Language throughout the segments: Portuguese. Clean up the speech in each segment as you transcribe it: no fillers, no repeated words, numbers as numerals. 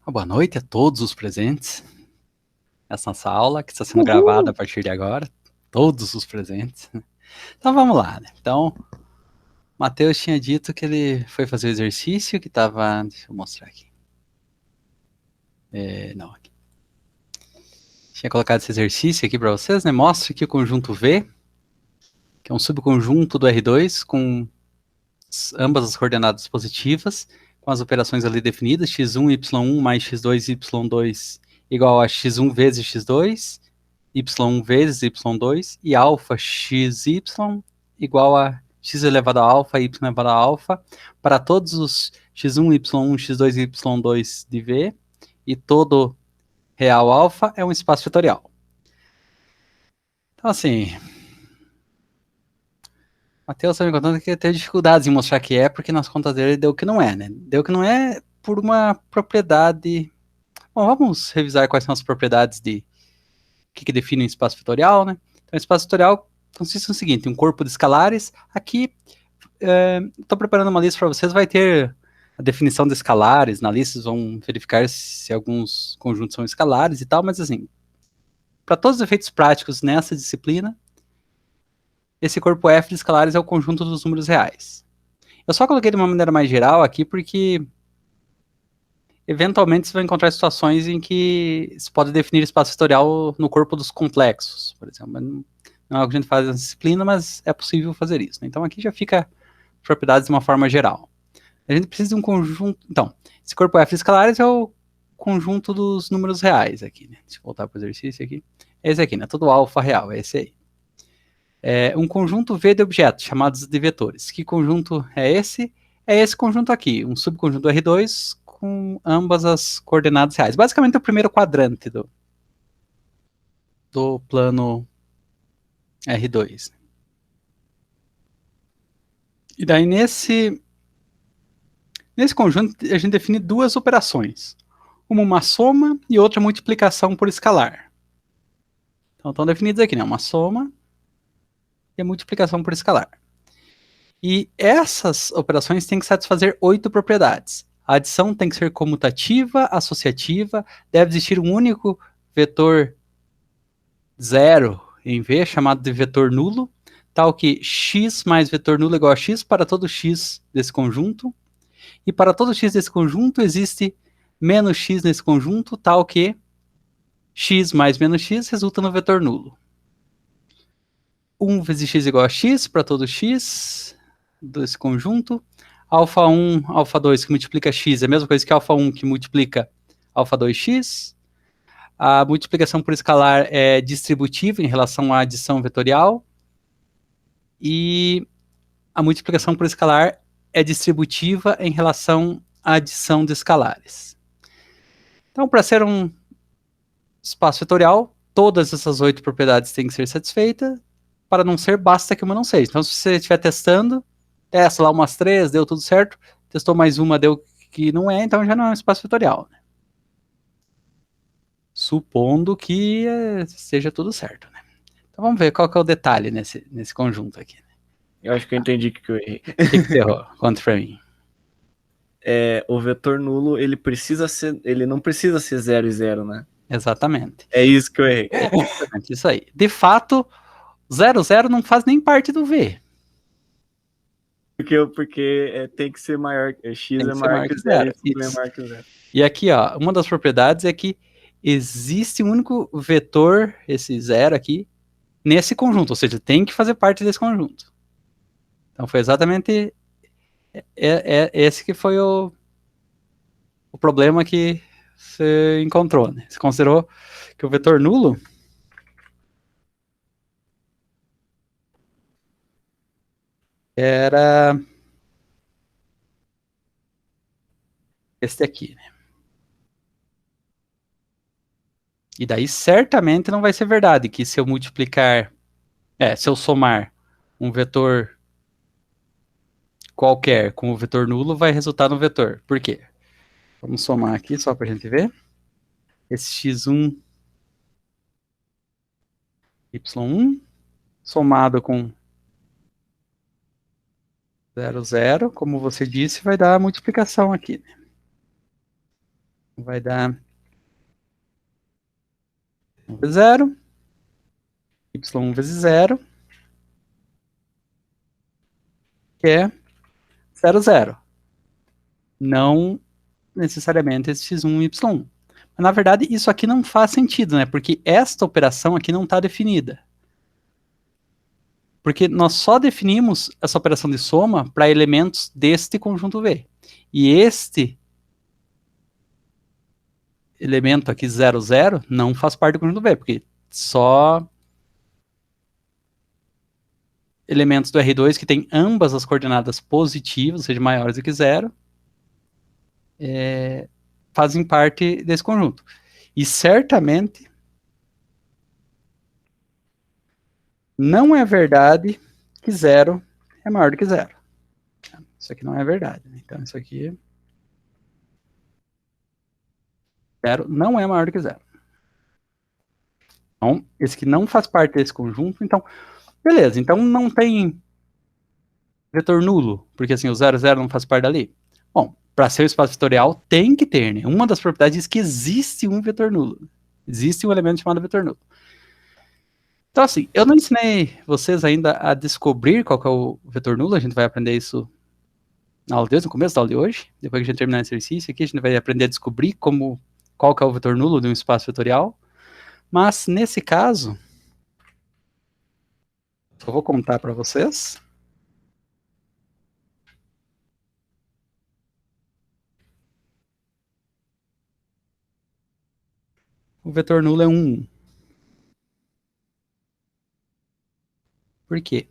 Uma boa noite a todos os presentes nessa nossa aula, que está sendo gravada a Uhul! partir de agora. Todos os presentes. Então vamos lá, né? Então, Matheus tinha dito que ele foi fazer o exercício que estava. Deixa eu mostrar aqui. Não, aqui. Tinha colocado esse exercício aqui para vocês, né? Mostra aqui o conjunto V, que é um subconjunto do R2 com ambas as coordenadas positivas, com as operações ali definidas, x1, y1 mais x2, y2 igual a x1 vezes x2, y1 vezes y2, e alfa xy igual a x elevado a alfa, y elevado a alfa, para todos os x1, y1, x2 e y2 de V, e todo real alfa é um espaço vetorial. Então, assim, Matheus está me contando que teve dificuldades em mostrar que é, porque nas contas dele deu que não é, né? Deu que não é por uma propriedade. Bom, vamos revisar quais são as propriedades de que define um espaço vetorial, né? Então, o espaço vetorial consiste no seguinte: um corpo de escalares. Aqui, estou preparando uma lista para vocês, vai ter a definição de escalares na lista, vocês vão verificar se alguns conjuntos são escalares e tal, mas assim, para todos os efeitos práticos nessa disciplina, esse corpo F de escalares é o conjunto dos números reais. Eu só coloquei de uma maneira mais geral aqui porque eventualmente você vai encontrar situações em que se pode definir espaço vetorial no corpo dos complexos, por exemplo. Não é algo que a gente faz na disciplina, mas é possível fazer isso, né? Então aqui já fica propriedades de uma forma geral. A gente precisa de um conjunto. Então, esse corpo F de escalares é o conjunto dos números reais aqui, né? Deixa eu voltar para o exercício aqui. É esse aqui, né? Todo alfa real, é esse aí. É um conjunto V de objetos, chamados de vetores. Que conjunto é esse? É esse conjunto aqui, um subconjunto R2 com ambas as coordenadas reais. Basicamente, é o primeiro quadrante do plano R2. E daí, nesse conjunto, a gente define duas operações. Uma soma e outra multiplicação por escalar. Então, estão definidos aqui, né? Uma soma e a multiplicação por escalar. E essas operações têm que satisfazer 8 propriedades. A adição tem que ser comutativa, associativa, deve existir um único vetor zero em V, chamado de vetor nulo, tal que x mais vetor nulo é igual a x para todo x desse conjunto, e para todo x desse conjunto existe menos x nesse conjunto, tal que x mais menos x resulta no vetor nulo. 1 vezes x igual a x para todo x desse conjunto. Alfa 1, alfa 2 que multiplica x é a mesma coisa que alfa 1 que multiplica alfa 2x. A multiplicação por escalar é distributiva em relação à adição vetorial. E a multiplicação por escalar é distributiva em relação à adição de escalares. Então, para ser um espaço vetorial, todas essas 8 propriedades têm que ser satisfeitas. Para não ser, basta que uma não seja. Então, se você estiver testando, testa lá umas 3, deu tudo certo. Testou mais uma, deu que não é, então já não é um espaço vetorial, né? Supondo que seja tudo certo, né? Então vamos ver qual que é o detalhe nesse conjunto aqui. Eu acho que eu entendi o que eu errei. O que você errou? Conta pra mim. O vetor nulo, ele não precisa ser 0 e 0, né? Exatamente. É isso que eu errei. Exatamente, isso aí. De fato, 0, 0 não faz nem parte do V. Porque tem que ser maior, x Tem é que ser maior maior que que 0 zero. e y é Isso. maior que 0. E aqui, ó, uma das propriedades é que existe um único vetor, esse 0 aqui, nesse conjunto, ou seja, tem que fazer parte desse conjunto. Então foi exatamente esse que foi o problema que você encontrou, né? Você considerou que o vetor nulo era este aqui, né? E daí certamente não vai ser verdade que se eu multiplicar, se eu somar um vetor qualquer com o vetor nulo, vai resultar no vetor. Por quê? Vamos somar aqui só para a gente ver. Esse x1, y1, somado com 0, 0, como você disse, vai dar a multiplicação aqui, né? vai dar 1 vezes 0, y1 vezes 0, que é 0, 0. Não necessariamente esse x1 e y1. Mas, na verdade, isso aqui não faz sentido, né? Porque esta operação aqui não está definida. Porque nós só definimos essa operação de soma para elementos deste conjunto V. E este elemento aqui 0, 0 não faz parte do conjunto V, porque só elementos do R2 que têm ambas as coordenadas positivas, ou seja, maiores do que 0, fazem parte desse conjunto. E certamente não é verdade que 0 é maior do que 0. Isso aqui não é verdade. Então, isso aqui 0 não é maior do que 0. Então, esse aqui não faz parte desse conjunto. Então, beleza. Então, não tem vetor nulo, porque assim, o 0, 0 não faz parte dali. Bom, para ser o espaço vetorial, tem que ter, né? Uma das propriedades diz que existe um vetor nulo. Existe um elemento chamado vetor nulo. Então, assim, eu não ensinei vocês ainda a descobrir qual que é o vetor nulo. A gente vai aprender isso na aula de hoje, no começo da aula de hoje. Depois que a gente terminar esse exercício aqui, a gente vai aprender a descobrir qual que é o vetor nulo de um espaço vetorial. Mas, nesse caso, eu vou contar para vocês. O vetor nulo é 1. Por quê?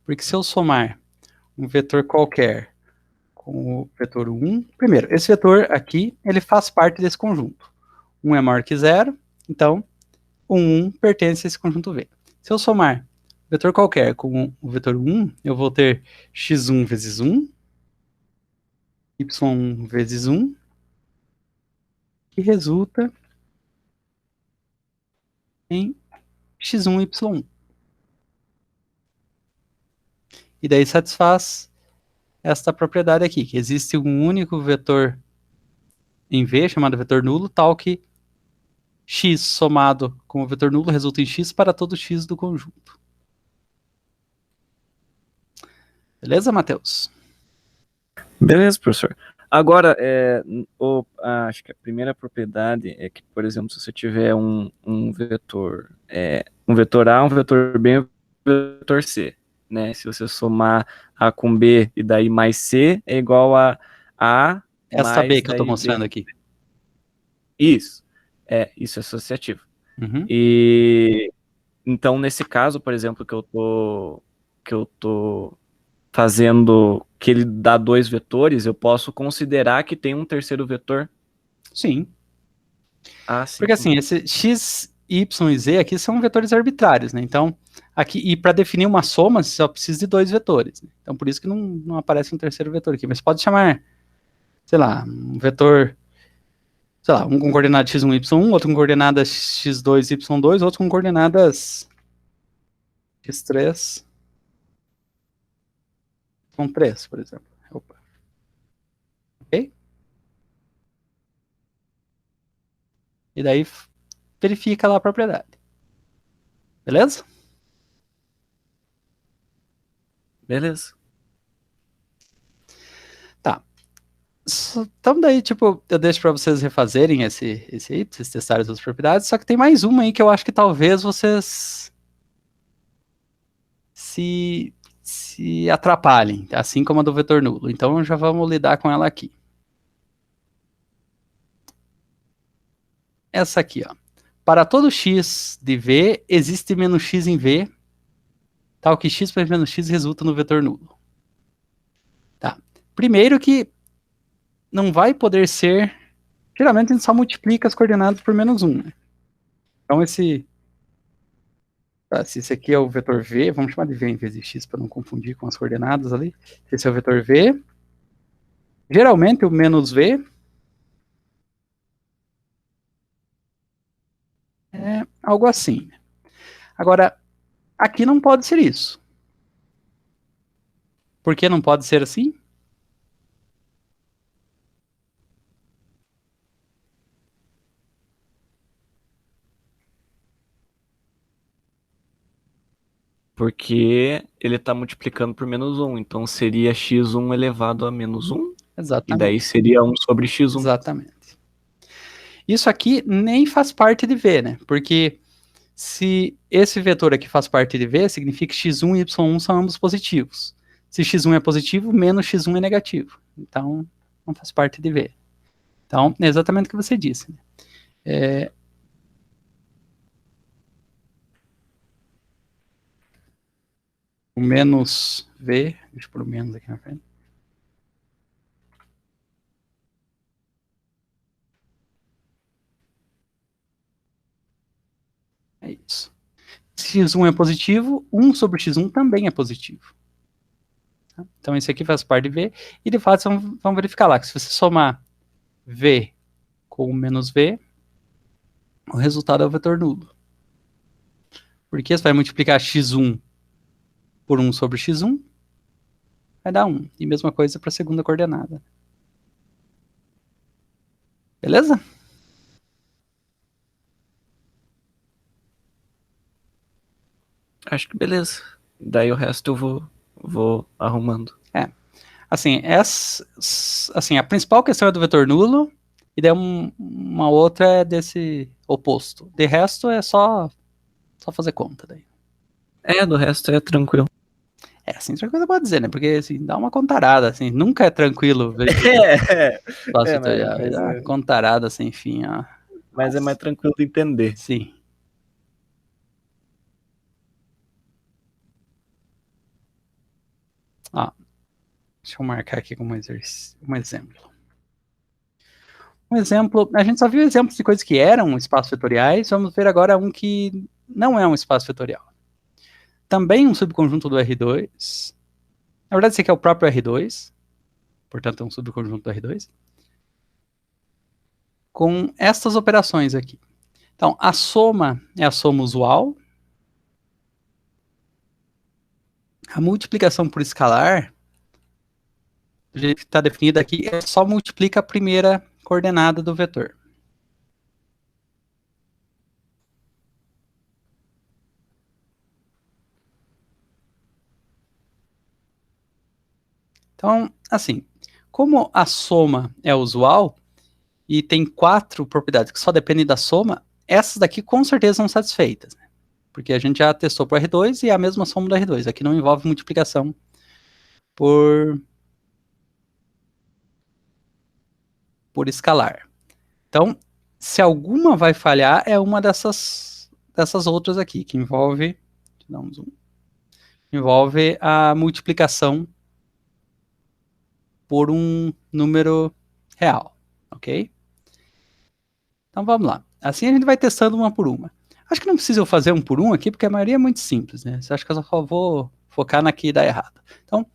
Porque se eu somar um vetor qualquer com o vetor 1, primeiro, esse vetor aqui, ele faz parte desse conjunto. 1 é maior que 0, então o 1 pertence a esse conjunto V. Se eu somar vetor qualquer com o vetor 1, eu vou ter x1 vezes 1, y1 vezes 1, que resulta em x1, y1. E daí satisfaz esta propriedade aqui, que existe um único vetor em V, chamado vetor nulo, tal que x somado com o vetor nulo resulta em x para todo x do conjunto. Beleza, Matheus? Beleza, professor. Agora, acho que a primeira propriedade é que, por exemplo, se você tiver um vetor, um vetor A, um vetor B e um vetor C, né? Se você somar A com B e daí mais C é igual a A Essa mais B que eu estou daí mostrando B. aqui. Isso é associativo. Uhum. E então, nesse caso, por exemplo, que eu tô fazendo que ele dá dois vetores, eu posso considerar que tem um terceiro vetor? Sim. Sim. Porque assim, esse x, y e z aqui são vetores arbitrários, né? Então, aqui, e para definir uma soma, você só precisa de dois vetores. Né? Então, por isso que não aparece um terceiro vetor aqui. Mas pode chamar, sei lá, um vetor, sei lá, um com coordenadas x1, y1, outro com coordenadas x2, y2, outro com coordenadas x3, y3, por exemplo. Opa. Ok? E daí verifica lá a propriedade. Beleza? Beleza. Tá. Então daí, tipo, eu deixo para vocês refazerem esse aí, pra vocês testarem as outras propriedades, só que tem mais uma aí que eu acho que talvez vocês se atrapalhem, assim como a do vetor nulo. Então já vamos lidar com ela aqui. Essa aqui, ó. Para todo x de V, existe menos x em V, tal que x mais menos x resulta no vetor nulo. Tá. Primeiro que não vai poder ser... Geralmente a gente só multiplica as coordenadas por menos 1. Né? Então se esse aqui é o vetor V, vamos chamar de V em vez de x para não confundir com as coordenadas ali. Se esse é o vetor V, geralmente o menos V é algo assim. Agora, aqui não pode ser isso. Por que não pode ser assim? Porque ele está multiplicando por menos 1. Então seria x1 elevado a menos 1. Exatamente. E daí seria 1 sobre x1. Exatamente. Isso aqui nem faz parte de V, né? Porque se esse vetor aqui faz parte de V, significa que x1 e y1 são ambos positivos. Se x1 é positivo, menos x1 é negativo. Então, não faz parte de V. Então, é exatamente o que você disse. Né? O menos V, deixa eu pôr o menos aqui na frente. É isso. Se x1 é positivo, 1 sobre x1 também é positivo. Então, esse aqui faz parte de V. E, de fato, vamos verificar lá, que se você somar V com menos V, o resultado é o vetor nulo. Porque você vai multiplicar x1 por 1 sobre x1, vai dar 1. E mesma coisa para a segunda coordenada. Beleza? Acho que beleza. Daí o resto eu vou arrumando. Assim, a principal questão é do vetor nulo, e daí uma outra é desse oposto. De resto é só fazer conta daí. Do resto é tranquilo. Assim, outra coisa pode dizer, né? Porque, assim, dá uma contarada, assim, nunca é tranquilo ver espaço vetorial. Dá uma contarada sem fim, ó. Mas é mais tranquilo de entender. Sim. Ó, deixa eu marcar aqui como um exemplo. Um exemplo, a gente só viu exemplos de coisas que eram espaços vetoriais, vamos ver agora um que não é um espaço vetorial. Também um subconjunto do R2. Na verdade, esse aqui é o próprio R2, portanto é um subconjunto do R2, com estas operações aqui. Então, a soma é a soma usual. A multiplicação por escalar, do jeito que está definida aqui, só multiplica a primeira coordenada do vetor. Então, assim, como a soma é usual e tem 4 propriedades que só dependem da soma, essas daqui com certeza são satisfeitas, né? Porque a gente já testou para o R2 e é a mesma soma do R2. Aqui não envolve multiplicação por escalar. Então, se alguma vai falhar, é uma dessas outras aqui, que envolve, deixa eu dar um zoom, envolve a multiplicação por um número real, ok? Então vamos lá. Assim a gente vai testando uma por uma. Acho que não precisa eu fazer um por um aqui, porque a maioria é muito simples, né? Você acha que eu só vou focar na que dá errado. Então,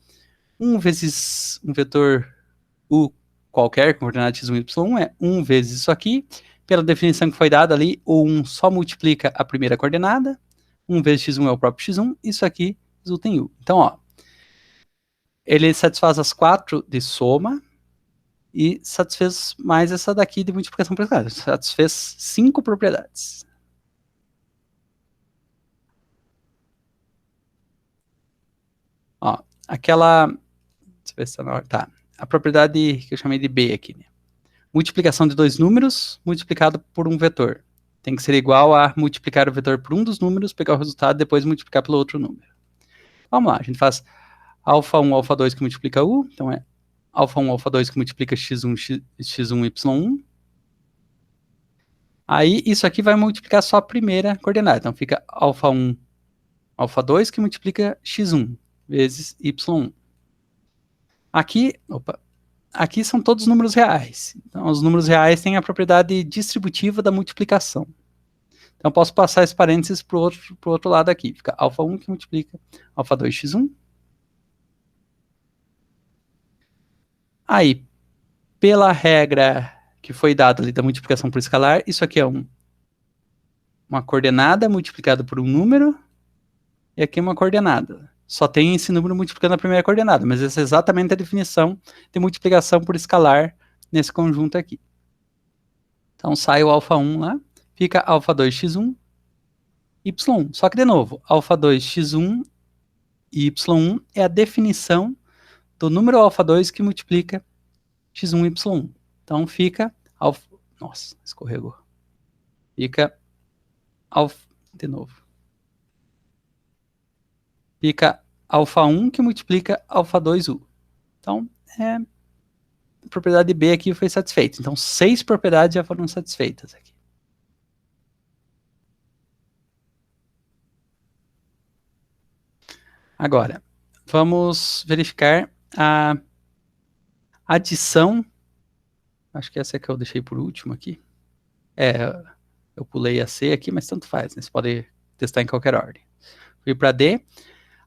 1 vezes um vetor U qualquer, com coordenada x1 e y1, é 1 vezes isso aqui. Pela definição que foi dada ali, o 1 só multiplica a primeira coordenada. 1 vezes x1 é o próprio x1. Isso aqui resulta em U. Então, ó, ele satisfaz as 4 de soma e satisfez mais essa daqui de multiplicação por escalar. Satisfez 5 propriedades. Ó, aquela... Deixa eu ver se tá na hora. Tá. A propriedade que eu chamei de B aqui, né? Multiplicação de 2 números multiplicado por um vetor. Tem que ser igual a multiplicar o vetor por um dos números, pegar o resultado e depois multiplicar pelo outro número. Vamos lá, a gente faz alfa1, alfa2 que multiplica U. Então é alfa1, alfa2 que multiplica x1, x1, y1. Aí isso aqui vai multiplicar só a primeira coordenada. Então fica alfa1, alfa2 que multiplica x1 vezes y1. Aqui são todos números reais. Então, os números reais têm a propriedade distributiva da multiplicação. Então, eu posso passar esse parênteses para o outro lado aqui. Fica alfa1 que multiplica alfa2 x1. Aí, pela regra que foi dada ali da multiplicação por escalar, isso aqui é uma coordenada multiplicada por um número, e aqui é uma coordenada. Só tem esse número multiplicando a primeira coordenada, mas essa é exatamente a definição de multiplicação por escalar nesse conjunto aqui. Então sai o alfa1 lá, fica alfa2 x1, y1. Só que, de novo, alfa2 x1 e y1 é a definição do número alfa 2 que multiplica x1 e y1. Então fica alfa... Nossa, escorregou. Fica alfa... De novo. Fica alfa 1 que multiplica alfa 2u. Então, a propriedade B aqui foi satisfeita. Então, 6 propriedades já foram satisfeitas aqui. Agora, vamos verificar a adição. Acho que essa é que eu deixei por último aqui. Eu pulei a C aqui, mas tanto faz, né? Você pode testar em qualquer ordem. Fui para D.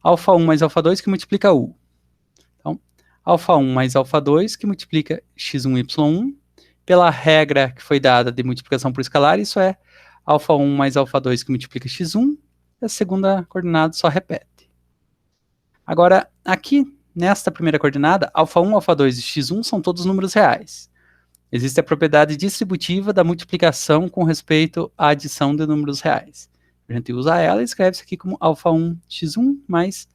Alfa 1 mais alfa 2 que multiplica U. Então, alfa 1 mais alfa 2 que multiplica x1 e y1. Pela regra que foi dada de multiplicação por escalar, isso é alfa 1 mais alfa 2 que multiplica x1. E a segunda coordenada só repete. Agora, aqui, nesta primeira coordenada, alfa 1, alfa 2 e x1 são todos números reais. Existe a propriedade distributiva da multiplicação com respeito à adição de números reais. A gente usa ela e escreve isso aqui como alfa 1 x1 mais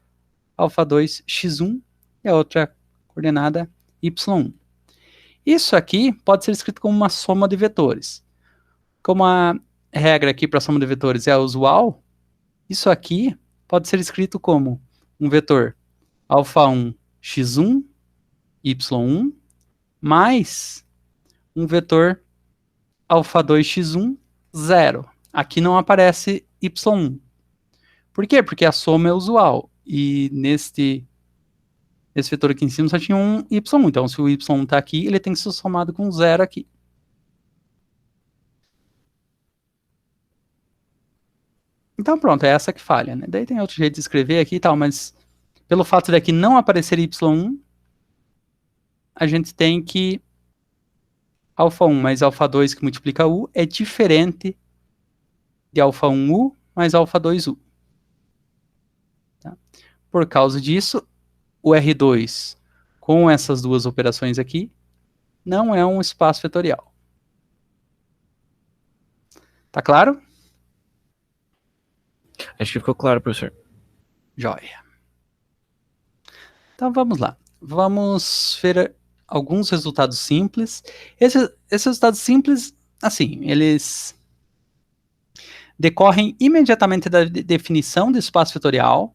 alfa 2 x1 e a outra coordenada y1. Isso aqui pode ser escrito como uma soma de vetores. Como a regra aqui para soma de vetores é a usual, isso aqui pode ser escrito como um vetor alfa 1 x1 y1 mais um vetor alfa 2 x1 0. Aqui não aparece y1. Por quê? Porque a soma é usual. E nesse vetor aqui em cima só tinha um y1. Então, se o y1 está aqui, ele tem que ser somado com 0 aqui. Então, pronto, é essa que falha, né? Daí tem outro jeito de escrever aqui e tal, mas pelo fato de aqui não aparecer y1, a gente tem que alfa 1 mais alfa 2 que multiplica u é diferente de alfa 1u mais alfa 2u. Tá? Por causa disso, o R2 com essas duas operações aqui não é um espaço vetorial. Tá claro? Acho que ficou claro, professor. Joia. Então vamos lá. Vamos ver alguns resultados simples. Esses resultados simples, assim, eles decorrem imediatamente da definição do espaço vetorial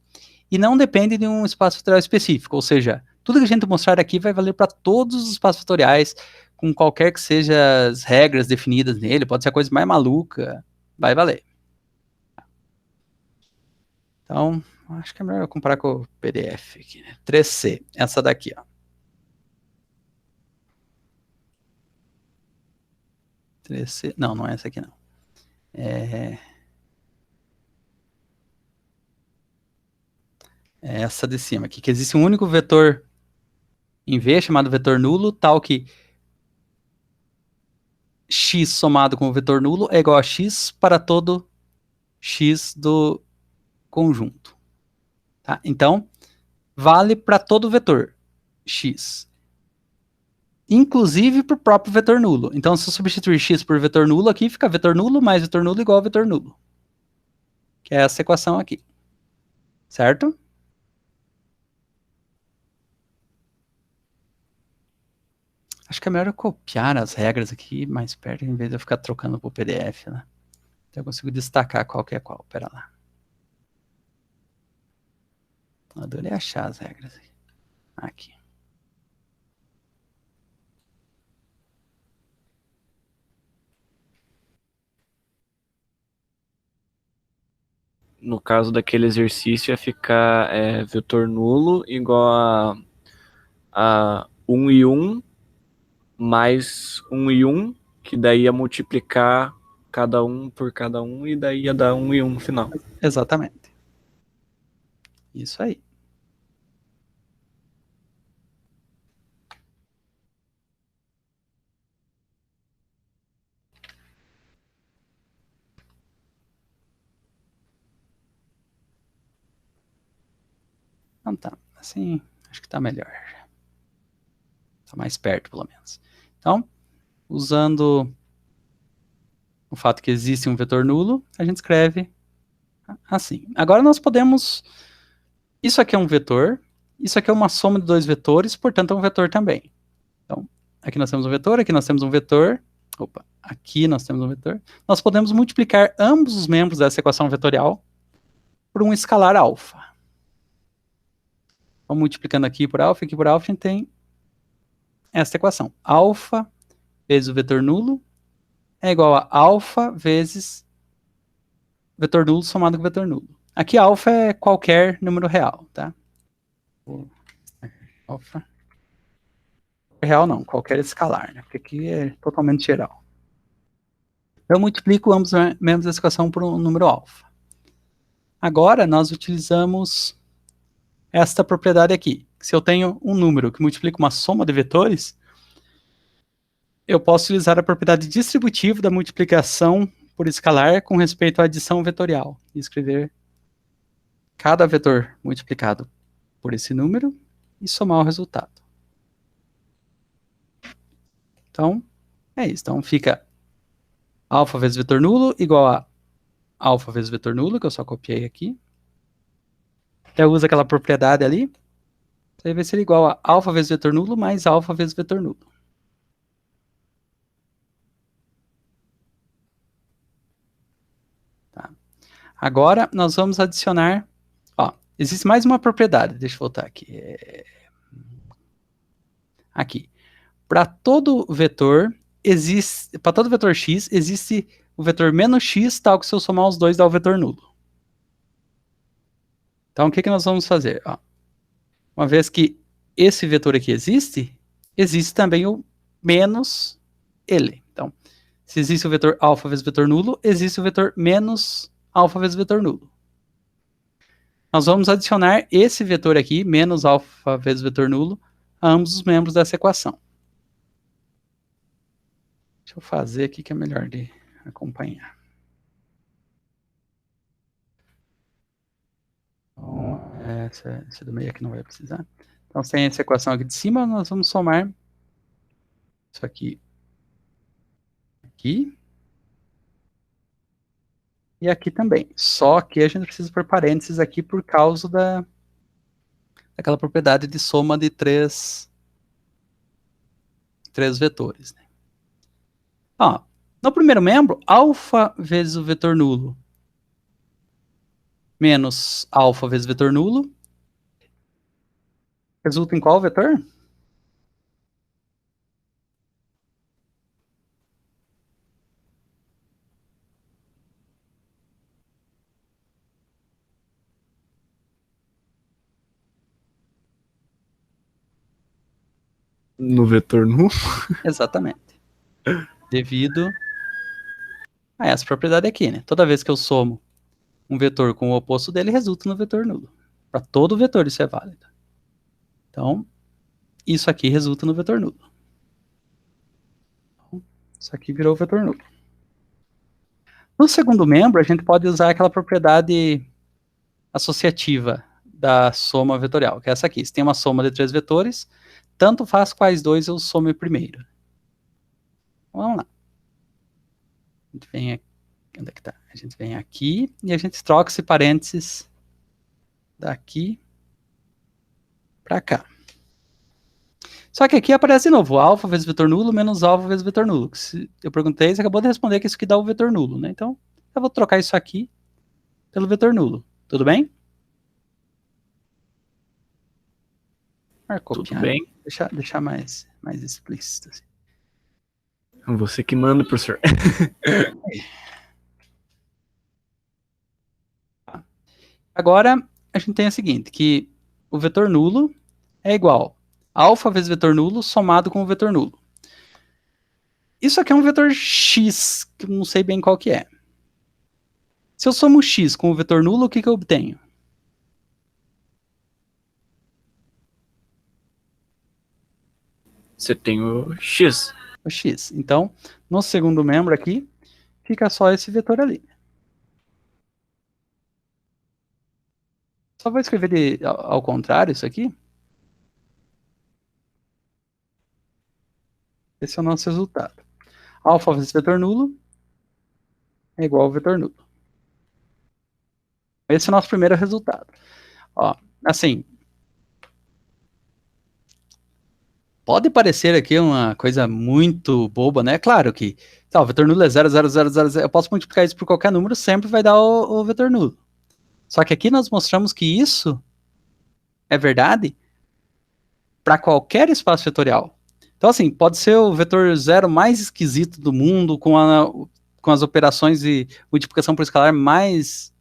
e não dependem de um espaço vetorial específico, ou seja, tudo que a gente mostrar aqui vai valer para todos os espaços vetoriais, com qualquer que seja as regras definidas nele, pode ser a coisa mais maluca, vai valer. Então, acho que é melhor eu comparar com o PDF aqui, né? 3C, essa daqui, ó. 3C, não é essa aqui não. É essa de cima aqui, que existe um único vetor em V, chamado vetor nulo, tal que x somado com o vetor nulo é igual a x para todo x do conjunto. Tá? Então, vale para todo vetor x, inclusive para o próprio vetor nulo. Então, se eu substituir x por vetor nulo aqui, fica vetor nulo mais vetor nulo igual a vetor nulo. Que é essa equação aqui. Certo? Acho que é melhor eu copiar as regras aqui mais perto, em vez de eu ficar trocando para o PDF, né? Então eu consigo destacar qual que é qual. Pera lá. Adorei achar as regras aqui. No caso daquele exercício, ia ficar vetor nulo igual a 1 e 1 mais 1 e 1, que daí ia multiplicar cada um por cada um, e daí ia dar 1 e 1 no final. Exatamente. Isso aí. Então tá, assim, acho que tá melhor. Tá mais perto, pelo menos. Então, usando o fato que existe um vetor nulo, a gente escreve assim. Agora nós podemos Isso aqui é um vetor, isso aqui é uma soma de dois vetores, portanto é um vetor também. Então, aqui nós temos um vetor, aqui nós temos um vetor, opa, aqui nós temos um vetor. Nós podemos multiplicar ambos os membros dessa equação vetorial por um escalar alfa. Então, multiplicando aqui por alfa, a gente tem essa equação. Alfa vezes o vetor nulo é igual a alfa vezes vetor nulo somado com vetor nulo. Aqui alfa é qualquer número real, tá? Alfa. Real não, qualquer escalar, né? Porque aqui é totalmente geral. Eu multiplico ambos os membros dessa equação por um número alfa. Agora, nós utilizamos esta propriedade aqui. Se eu tenho um número que multiplica uma soma de vetores, eu posso utilizar a propriedade distributiva da multiplicação por escalar com respeito à adição vetorial. E escrever cada vetor multiplicado por esse número e somar o resultado. Então, é isso. Então, fica alfa vezes vetor nulo igual a alfa vezes vetor nulo, que eu só copiei aqui. Eu uso aquela propriedade ali. Isso aí vai ser igual a alfa vezes vetor nulo mais alfa vezes vetor nulo. Tá. Agora, nós vamos adicionar... Ó, existe mais uma propriedade. Deixa eu voltar aqui. Aqui. Para todo vetor, para todo vetor x, existe o vetor menos x, tal que se eu somar os dois dá o vetor nulo. Então, o que nós vamos fazer? Ó, uma vez que esse vetor aqui existe, existe também o menos ele. Então, se existe o vetor alfa vezes vetor nulo, existe o vetor menos alfa vezes vetor nulo. Nós vamos adicionar esse vetor aqui, menos alfa vezes vetor nulo, a ambos os membros dessa equação. Deixa eu fazer aqui que é melhor de acompanhar. Então, essa do meio aqui não vai precisar. Então, sem essa equação aqui de cima, nós vamos somar isso aqui, aqui e aqui também. Só que a gente precisa pôr parênteses aqui por causa daquela propriedade de soma de três vetores. Né? Ó, no primeiro membro, alfa vezes o vetor nulo menos alfa vezes vetor nulo resulta em qual vetor? No vetor nulo? Exatamente. Devido a essa propriedade aqui, né? Toda vez que eu somo um vetor com o oposto dele, resulta no vetor nulo. Para todo vetor isso é válido. Então, isso aqui resulta no vetor nulo. Então, isso aqui virou o vetor nulo. No segundo membro, a gente pode usar aquela propriedade associativa da soma vetorial, que é essa aqui. Se tem uma soma de três vetores, tanto faz quais dois eu some primeiro. Vamos lá. A gente vem aqui. Onde é que tá? A gente vem aqui e a gente troca esse parênteses daqui para cá. Só que aqui aparece de novo, alfa vezes vetor nulo menos alfa vezes vetor nulo. Se eu perguntei, você acabou de responder que isso aqui dá o vetor nulo, né? Então, eu vou trocar isso aqui pelo vetor nulo. Tudo bem? Copiar. Tudo bem. Deixar mais explícito. Assim. Você que manda, professor. Agora, a gente tem o seguinte, que o vetor nulo é igual a alfa vezes vetor nulo somado com o vetor nulo. Isso aqui é um vetor x, que eu não sei bem qual que é. Se eu somo x com o vetor nulo, o que eu obtenho? Você tem o x. O x. Então, no segundo membro aqui, fica só esse vetor ali. Só vou escrever ao contrário isso aqui. Esse é o nosso resultado. Alfa vezes vetor nulo é igual ao vetor nulo. Esse é o nosso primeiro resultado. Ó, assim, pode parecer aqui uma coisa muito boba, né? Claro que tá, o vetor nulo é 0,0000, eu posso multiplicar isso por qualquer número, sempre vai dar o vetor nulo. Só que aqui nós mostramos que isso é verdade para qualquer espaço vetorial. Então, assim, pode ser o vetor zero mais esquisito do mundo, com as operações de multiplicação por escalar mais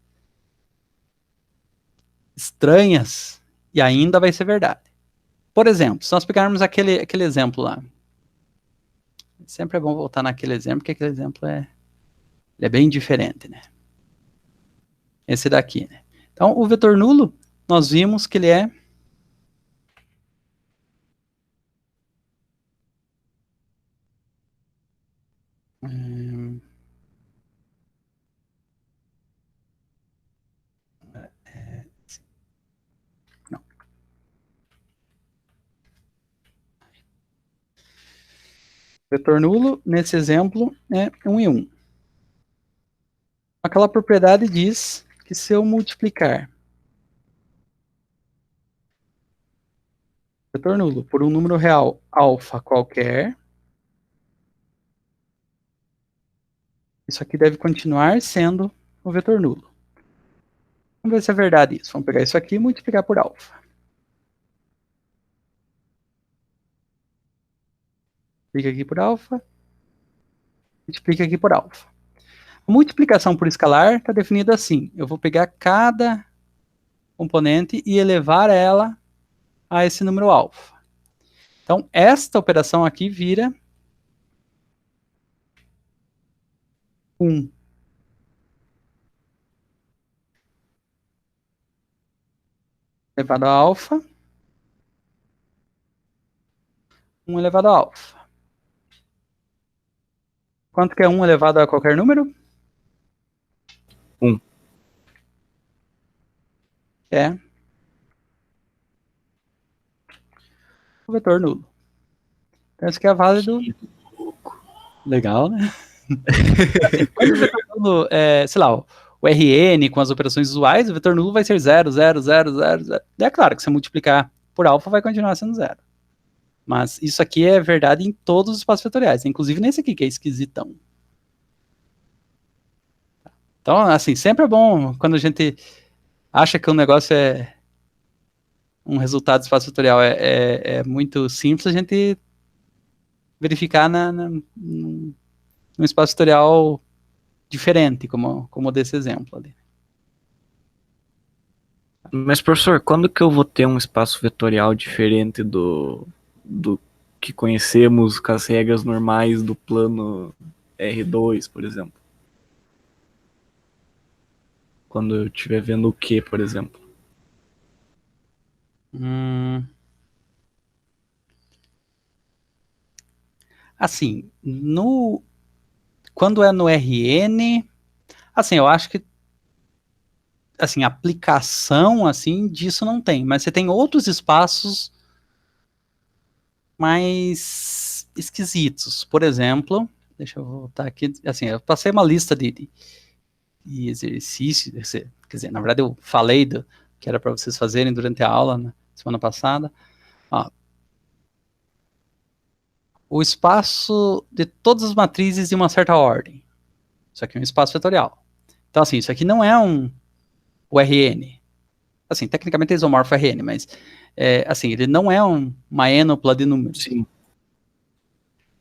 estranhas, e ainda vai ser verdade. Por exemplo, se nós pegarmos aquele exemplo lá, sempre é bom voltar naquele exemplo, porque aquele exemplo é bem diferente, né? Esse daqui, né? Então, o vetor nulo, nós vimos que ele é não. Vetor nulo, nesse exemplo, é 1 e 1. Aquela propriedade diz que se eu multiplicar vetor nulo por um número real alfa qualquer, isso aqui deve continuar sendo o vetor nulo. Vamos ver se é verdade isso. Vamos pegar isso aqui e multiplicar por alfa. Multiplica aqui por alfa. Multiplica aqui por alfa. A multiplicação por escalar está definida assim. Eu vou pegar cada componente e elevar ela a esse número alfa. Então, esta operação aqui vira 1. Elevado a alfa. 1 elevado a alfa. Quanto que é 1 elevado a qualquer número? 1. É o vetor nulo. Então, isso aqui é válido. Legal, né? Assim, quando o vetor nulo é, sei lá, o RN com as operações usuais, o vetor nulo vai ser 0, 0, 0, 0, 0. É claro que se multiplicar por alfa vai continuar sendo 0. Mas isso aqui é verdade em todos os espaços vetoriais, inclusive nesse aqui que é esquisitão. Então, assim, sempre é bom quando a gente acha que um negócio é um resultado do espaço vetorial é muito simples, a gente verificar num espaço vetorial diferente, como desse exemplo ali. Mas, professor, quando que eu vou ter um espaço vetorial diferente do que conhecemos com as regras normais do plano R2, por exemplo? Quando eu estiver vendo o Q, por exemplo. Assim, quando é no RN, assim, eu acho que assim, aplicação assim disso não tem, mas você tem outros espaços mais esquisitos. Por exemplo, deixa eu voltar aqui, assim, eu passei uma lista de exercícios, quer dizer, na verdade eu falei que era para vocês fazerem durante a aula na semana passada. Ó, o espaço de todas as matrizes de uma certa ordem. Isso aqui é um espaço vetorial. Então, assim, isso aqui não é o RN. Assim, tecnicamente é isomorfo RN, mas assim, ele não é uma enupla de números. Sim.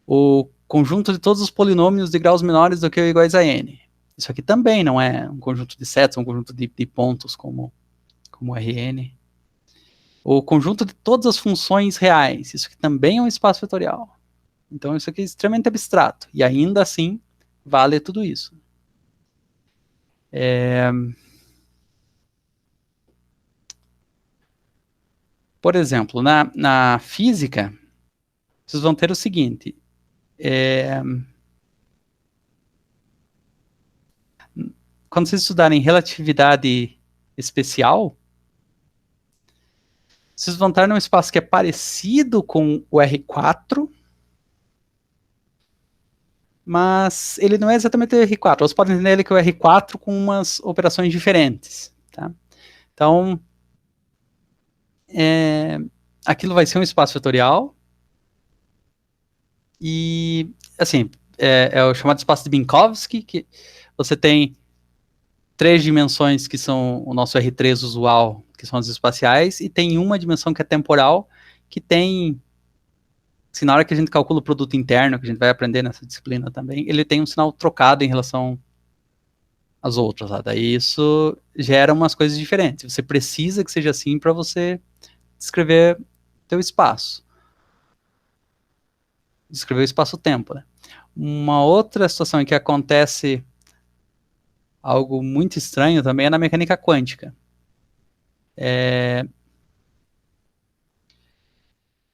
O conjunto de todos os polinômios de graus menores do que ou iguais a n. Isso aqui também não é um conjunto de setas, um conjunto de pontos como Rn. O conjunto de todas as funções reais. Isso aqui também é um espaço vetorial. Então isso aqui é extremamente abstrato. E ainda assim, vale tudo isso. Por exemplo, na física, vocês vão ter o seguinte. Quando vocês estudarem relatividade especial, vocês vão estar num espaço que é parecido com o R4, mas ele não é exatamente o R4. Vocês podem entender ele que é o R4 com umas operações diferentes. Tá? Então, aquilo vai ser um espaço vetorial e, assim, é o chamado espaço de Minkowski, que você tem 3 dimensões que são o nosso R3 usual, que são as espaciais, e tem uma dimensão que é temporal, que tem, assim, na hora que a gente calcula o produto interno, que a gente vai aprender nessa disciplina também, ele tem um sinal trocado em relação às outras, lá. Daí isso gera umas coisas diferentes. Você precisa que seja assim para você descrever teu espaço. Descrever o espaço-tempo, né? Uma outra situação em que acontece algo muito estranho também é na mecânica quântica.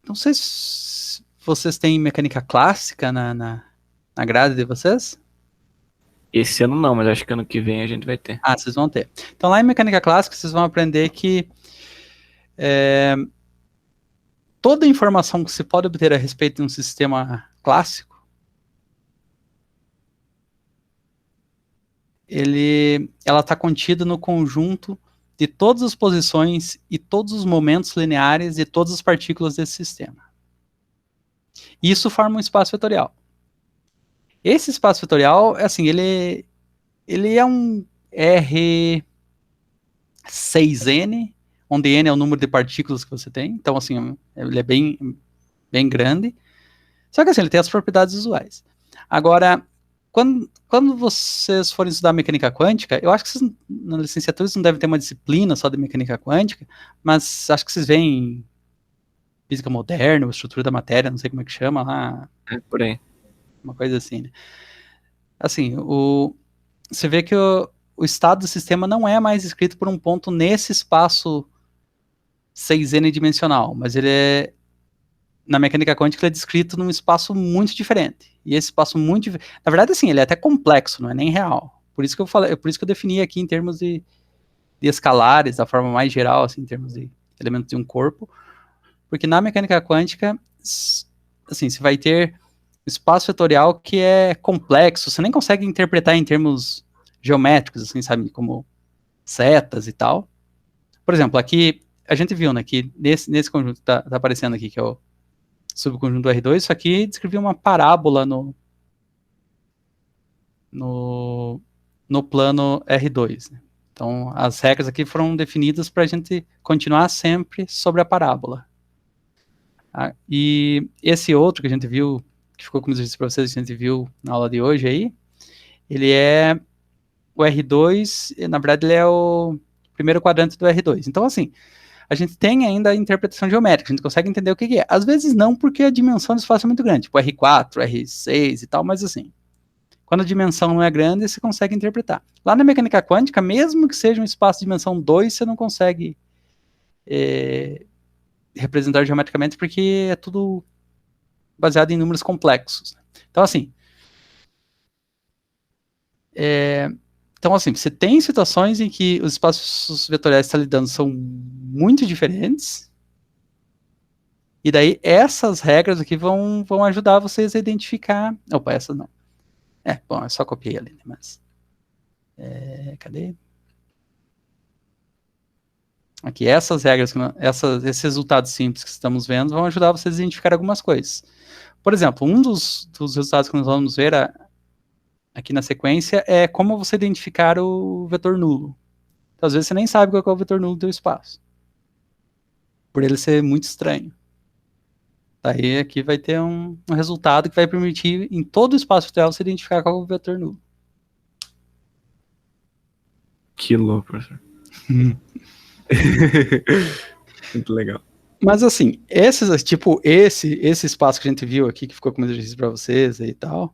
Não sei se vocês têm mecânica clássica na grade de vocês. Esse ano não, mas acho que ano que vem a gente vai ter. Ah, vocês vão ter. Então, lá em mecânica clássica, vocês vão aprender que toda informação que se pode obter a respeito de um sistema clássico, ela está contida no conjunto de todas as posições e todos os momentos lineares de todas as partículas desse sistema. Isso forma um espaço vetorial. Esse espaço vetorial, assim, ele é um R6N, onde N é o número de partículas que você tem. Então, assim, ele é bem grande. Só que, assim, ele tem as propriedades visuais. Agora, quando vocês forem estudar mecânica quântica, eu acho que vocês, na licenciatura, vocês não devem ter uma disciplina só de mecânica quântica, mas acho que vocês veem física moderna, ou estrutura da matéria, não sei como é que chama lá. Por aí. Uma coisa assim, né? Assim, você vê que o estado do sistema não é mais escrito por um ponto nesse espaço 6n dimensional, mas ele na mecânica quântica, ele é descrito num espaço muito diferente. E esse espaço muito... Na verdade, assim, ele é até complexo, não é nem real. Por isso que eu falei, por isso que eu defini aqui em termos de escalares, da forma mais geral, assim, em termos de elementos de um corpo. Porque na mecânica quântica, assim, você vai ter espaço vetorial que é complexo, você nem consegue interpretar em termos geométricos, assim, sabe, como setas e tal. Por exemplo, aqui, a gente viu, né, que nesse conjunto que tá aparecendo aqui, que é o subconjunto R2, isso aqui descrevia uma parábola no plano R2, né? Então, as regras aqui foram definidas para a gente continuar sempre sobre a parábola. E esse outro que a gente viu, que ficou como exercício para vocês, que a gente viu na aula de hoje aí, ele é o R2, na verdade ele é o primeiro quadrante do R2. Então, assim, a gente tem ainda a interpretação geométrica, a gente consegue entender o que é. Às vezes não, porque a dimensão do espaço é muito grande, tipo R4, R6 e tal, mas assim, quando a dimensão não é grande, você consegue interpretar. Lá na mecânica quântica, mesmo que seja um espaço de dimensão 2, você não consegue representar geometricamente, porque é tudo baseado em números complexos. Então, assim, você tem situações em que os espaços vetoriais que você está lidando são muito diferentes, e daí essas regras aqui vão ajudar vocês a identificar... Opa, essas não. Bom, eu só copiei ali, né, mas... cadê? Aqui, essas regras, esses resultados simples que estamos vendo vão ajudar vocês a identificar algumas coisas. Por exemplo, um dos resultados que nós vamos ver aqui na sequência é como você identificar o vetor nulo. Então, às vezes você nem sabe qual é o vetor nulo do teu espaço, por ele ser muito estranho. Daí aqui vai ter um resultado que vai permitir em todo o espaço vetorial você identificar qual é o vetor nulo. Que louco, professor. Muito legal. Mas assim, esse espaço que a gente viu aqui, que ficou como exercício para vocês e tal.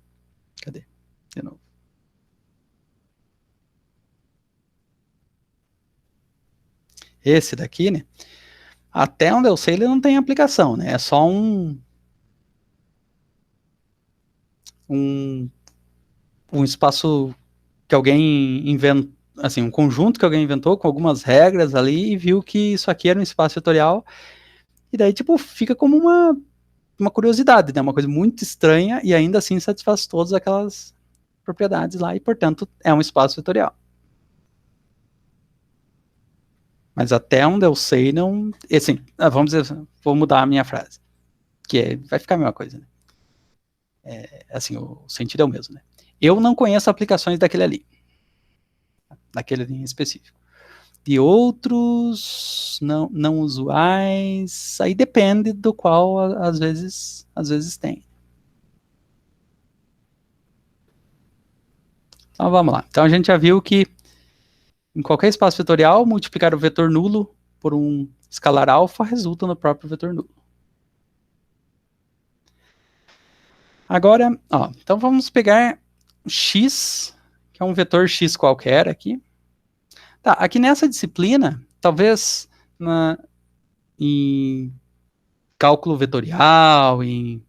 Cadê? De novo. Esse daqui, né? Até onde eu sei, ele não tem aplicação, né? É só um espaço que alguém inventou, assim, um conjunto que alguém inventou com algumas regras ali e viu que isso aqui era um espaço vetorial. E daí, tipo, fica como uma curiosidade, né? Uma coisa muito estranha e ainda assim satisfaz todas aquelas propriedades lá e, portanto, é um espaço vetorial. Mas até onde eu sei, não... Assim, vamos dizer, vou mudar a minha frase. Vai ficar a mesma coisa, né? Assim, o sentido é o mesmo, né? Eu não conheço aplicações daquele ali. Daquele ali em específico. De outros não usuais, aí depende do qual às vezes tem. Então vamos lá. Então a gente já viu que em qualquer espaço vetorial, multiplicar o vetor nulo por um escalar alfa resulta no próprio vetor nulo. Agora, então vamos pegar x, que é um vetor x qualquer aqui. Tá, aqui nessa disciplina, talvez em cálculo vetorial, em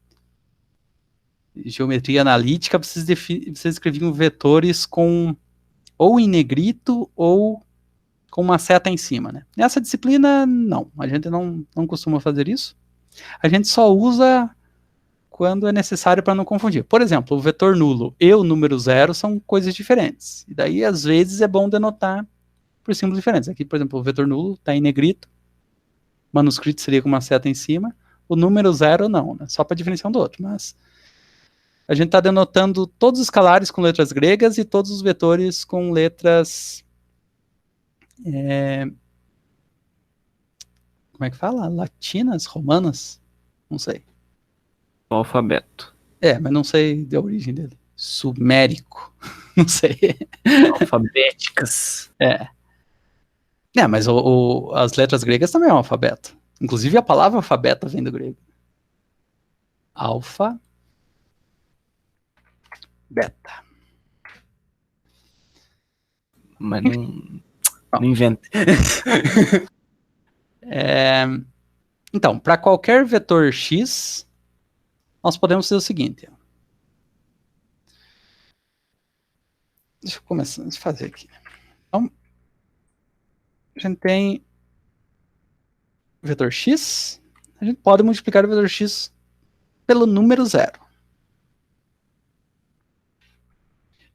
geometria analítica, vocês escreviam vetores ou em negrito ou com uma seta em cima, né? Nessa disciplina, não. A gente não costuma fazer isso. A gente só usa quando é necessário para não confundir. Por exemplo, o vetor nulo e o número zero são coisas diferentes. E daí, às vezes, é bom denotar por símbolos diferentes. Aqui, por exemplo, o vetor nulo está em negrito. Manuscrito seria com uma seta em cima. O número zero, não, né? Só para diferenciar um do outro. Mas a gente está denotando todos os escalares com letras gregas e todos os vetores com letras... como é que fala? Latinas? Romanas? Não sei. O alfabeto. Mas não sei da origem dele. Sumérico. Não sei. Alfabéticas. Mas as letras gregas também é um alfabeto. Inclusive a palavra alfabeto vem do grego. Alfa. Beta. Mas não inventa. Então, para qualquer vetor x, nós podemos fazer o seguinte. Deixa eu começar a fazer aqui. Então, a gente tem vetor x. A gente pode multiplicar o vetor x pelo número zero.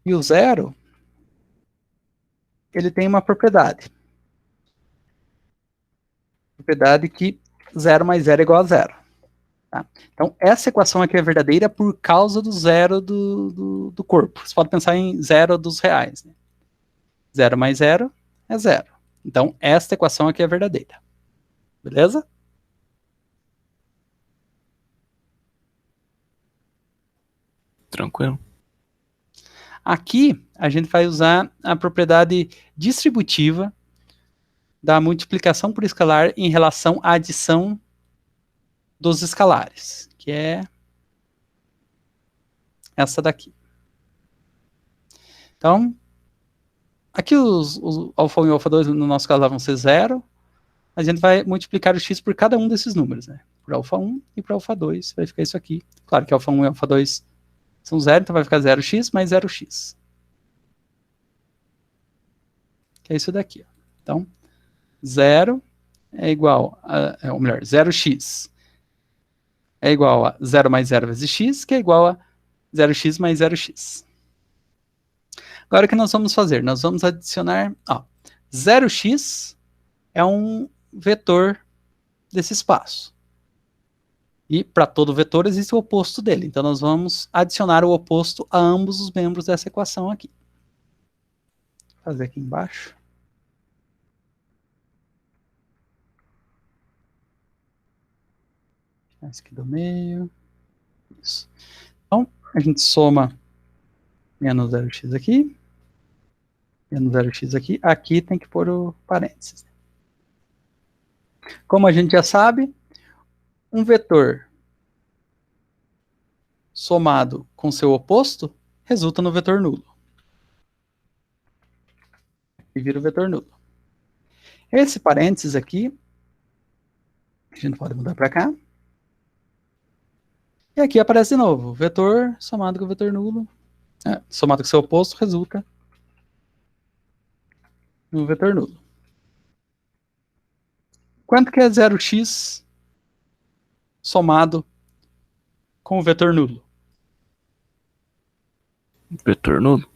E o zero, ele tem uma propriedade. Propriedade que 0 mais 0 é igual a 0. Tá? Então, essa equação aqui é verdadeira por causa do zero do corpo. Você pode pensar em zero dos reais. Né? 0 mais 0 é 0. Então, esta equação aqui é verdadeira. Beleza? Tranquilo. Aqui, a gente vai usar a propriedade distributiva da multiplicação por escalar em relação à adição dos escalares, que é essa daqui. Então, aqui os alfa 1 e alfa 2, no nosso caso, vão ser 0. A gente vai multiplicar o x por cada um desses números, né? Por alfa 1 e por alfa 2, vai ficar isso aqui. Claro que alfa 1 e alfa 2 são 0, então vai ficar 0x mais 0x. Que é isso daqui. Ó. Então, 0 é igual a... ou melhor, 0x é igual a 0 mais 0 vezes x, que é igual a 0x mais 0x. Agora o que nós vamos fazer? Nós vamos adicionar... 0x é um vetor desse espaço. E para todo vetor existe o oposto dele. Então nós vamos adicionar o oposto a ambos os membros dessa equação aqui. Vou fazer aqui embaixo. Esse aqui do meio. Isso. Então, a gente soma menos 0x aqui. Menos 0x aqui. Aqui tem que pôr o parênteses. Como a gente já sabe, um vetor somado com seu oposto resulta no vetor nulo. E vira o vetor nulo. Esse parênteses aqui, a gente pode mudar para cá. E aqui aparece de novo, vetor somado com o vetor nulo, somado com seu oposto, resulta no vetor nulo. Quanto que é 0x somado com o vetor nulo? Vetor nulo?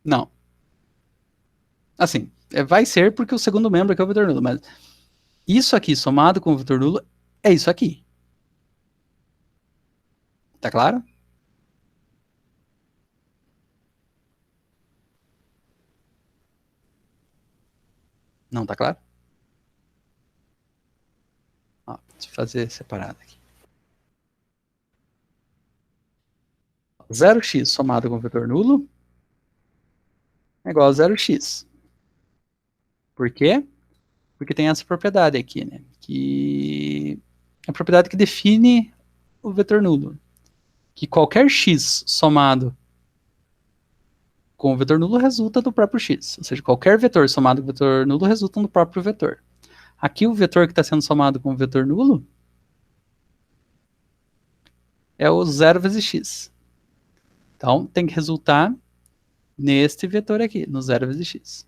Não. Assim, vai ser porque o segundo membro aqui é o vetor nulo, mas isso aqui somado com o vetor nulo é isso aqui. Tá claro? Não tá claro? Ó, deixa eu fazer separado aqui. 0x somado com o vetor nulo é igual a 0x. Por quê? Porque tem essa propriedade aqui, né? Que é a propriedade que define o vetor nulo. Que qualquer x somado com o vetor nulo resulta do próprio x. Ou seja, qualquer vetor somado com o vetor nulo resulta no próprio vetor. Aqui o vetor que está sendo somado com o vetor nulo é o 0 vezes x. Então, tem que resultar neste vetor aqui, no 0 vezes x.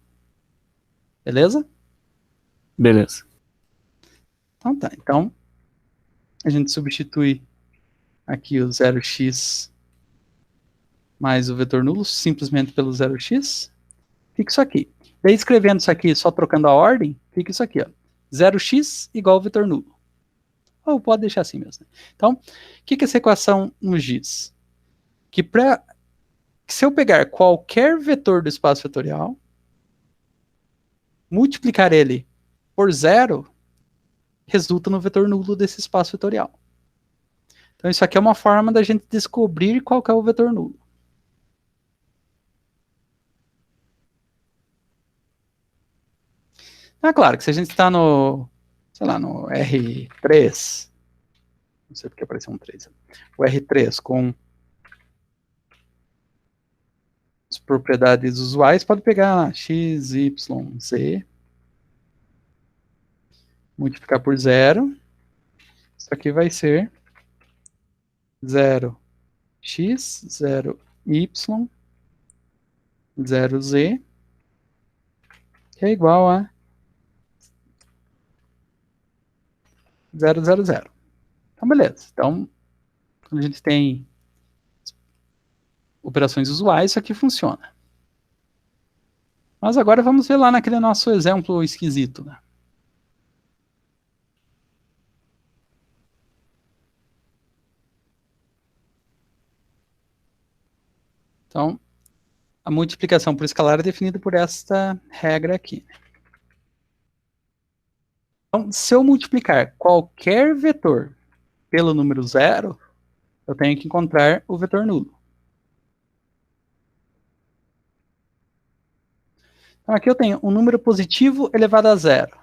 Beleza? Beleza. Então tá. Então, a gente substitui aqui o 0x mais o vetor nulo, simplesmente pelo 0x. Fica isso aqui. Daí, escrevendo isso aqui, só trocando a ordem, fica isso aqui, ó. 0x igual ao vetor nulo. Ou pode deixar assim mesmo. Então, o que essa equação nos diz? Que se eu pegar qualquer vetor do espaço vetorial, multiplicar ele por 0, resulta no vetor nulo desse espaço vetorial. Então, isso aqui é uma forma da gente descobrir qual que é o vetor nulo. É claro que se a gente está no, sei lá, no R3, não sei porque apareceu um 3, o R3 com as propriedades usuais, pode pegar x, y, z, multiplicar por 0, isso aqui vai ser 0x, 0y, 0z, que é igual a 0, 0, 0. Então, beleza. Então, quando a gente tem operações usuais, isso aqui funciona. Mas agora vamos ver lá naquele nosso exemplo esquisito, né? Então, a multiplicação por escalar é definida por esta regra aqui. Então, se eu multiplicar qualquer vetor pelo número 0, eu tenho que encontrar o vetor nulo. Então, aqui eu tenho um número positivo elevado a 0.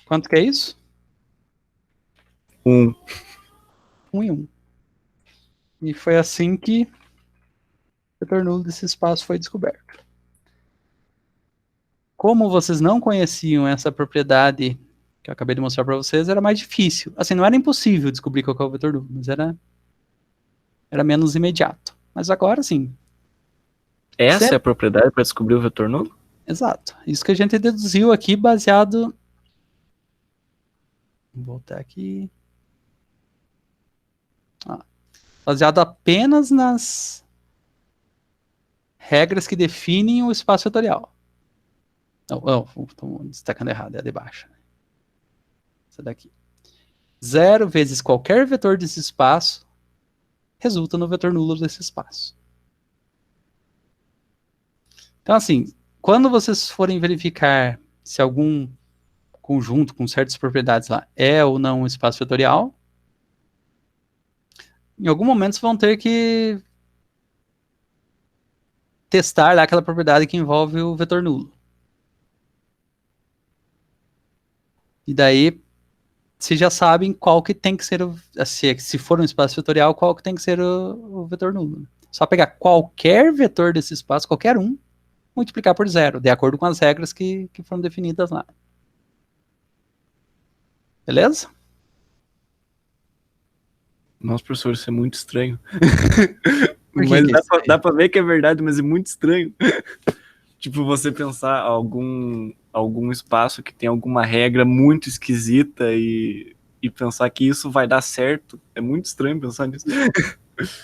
Quanto que é isso? 1. 1 e 1. E foi assim que o vetor nulo desse espaço foi descoberto. Como vocês não conheciam essa propriedade que eu acabei de mostrar para vocês, era mais difícil. Assim, não era impossível descobrir qual é o vetor nulo, mas era menos imediato. Mas agora, sim. Essa é a propriedade para descobrir o vetor nulo? Exato. Isso que a gente deduziu aqui baseado... Vou voltar aqui. Baseado apenas nas regras que definem o espaço vetorial. Não, estou destacando errado, é a de baixo. Essa daqui. 0 vezes qualquer vetor desse espaço resulta no vetor nulo desse espaço. Então, assim, quando vocês forem verificar se algum conjunto com certas propriedades lá é ou não um espaço vetorial, em algum momento vocês vão ter que testar lá aquela propriedade que envolve o vetor nulo. E daí, vocês já sabem qual que tem que ser, se for um espaço vetorial, qual que tem que ser o vetor nulo. Só pegar qualquer vetor desse espaço, qualquer um, multiplicar por 0, de acordo com as regras que foram definidas lá. Beleza? Nossa, professor, isso é muito estranho. Mas dá pra ver que é verdade, mas é muito estranho. Tipo, você pensar algum espaço que tem alguma regra muito esquisita e pensar que isso vai dar certo. É muito estranho pensar nisso.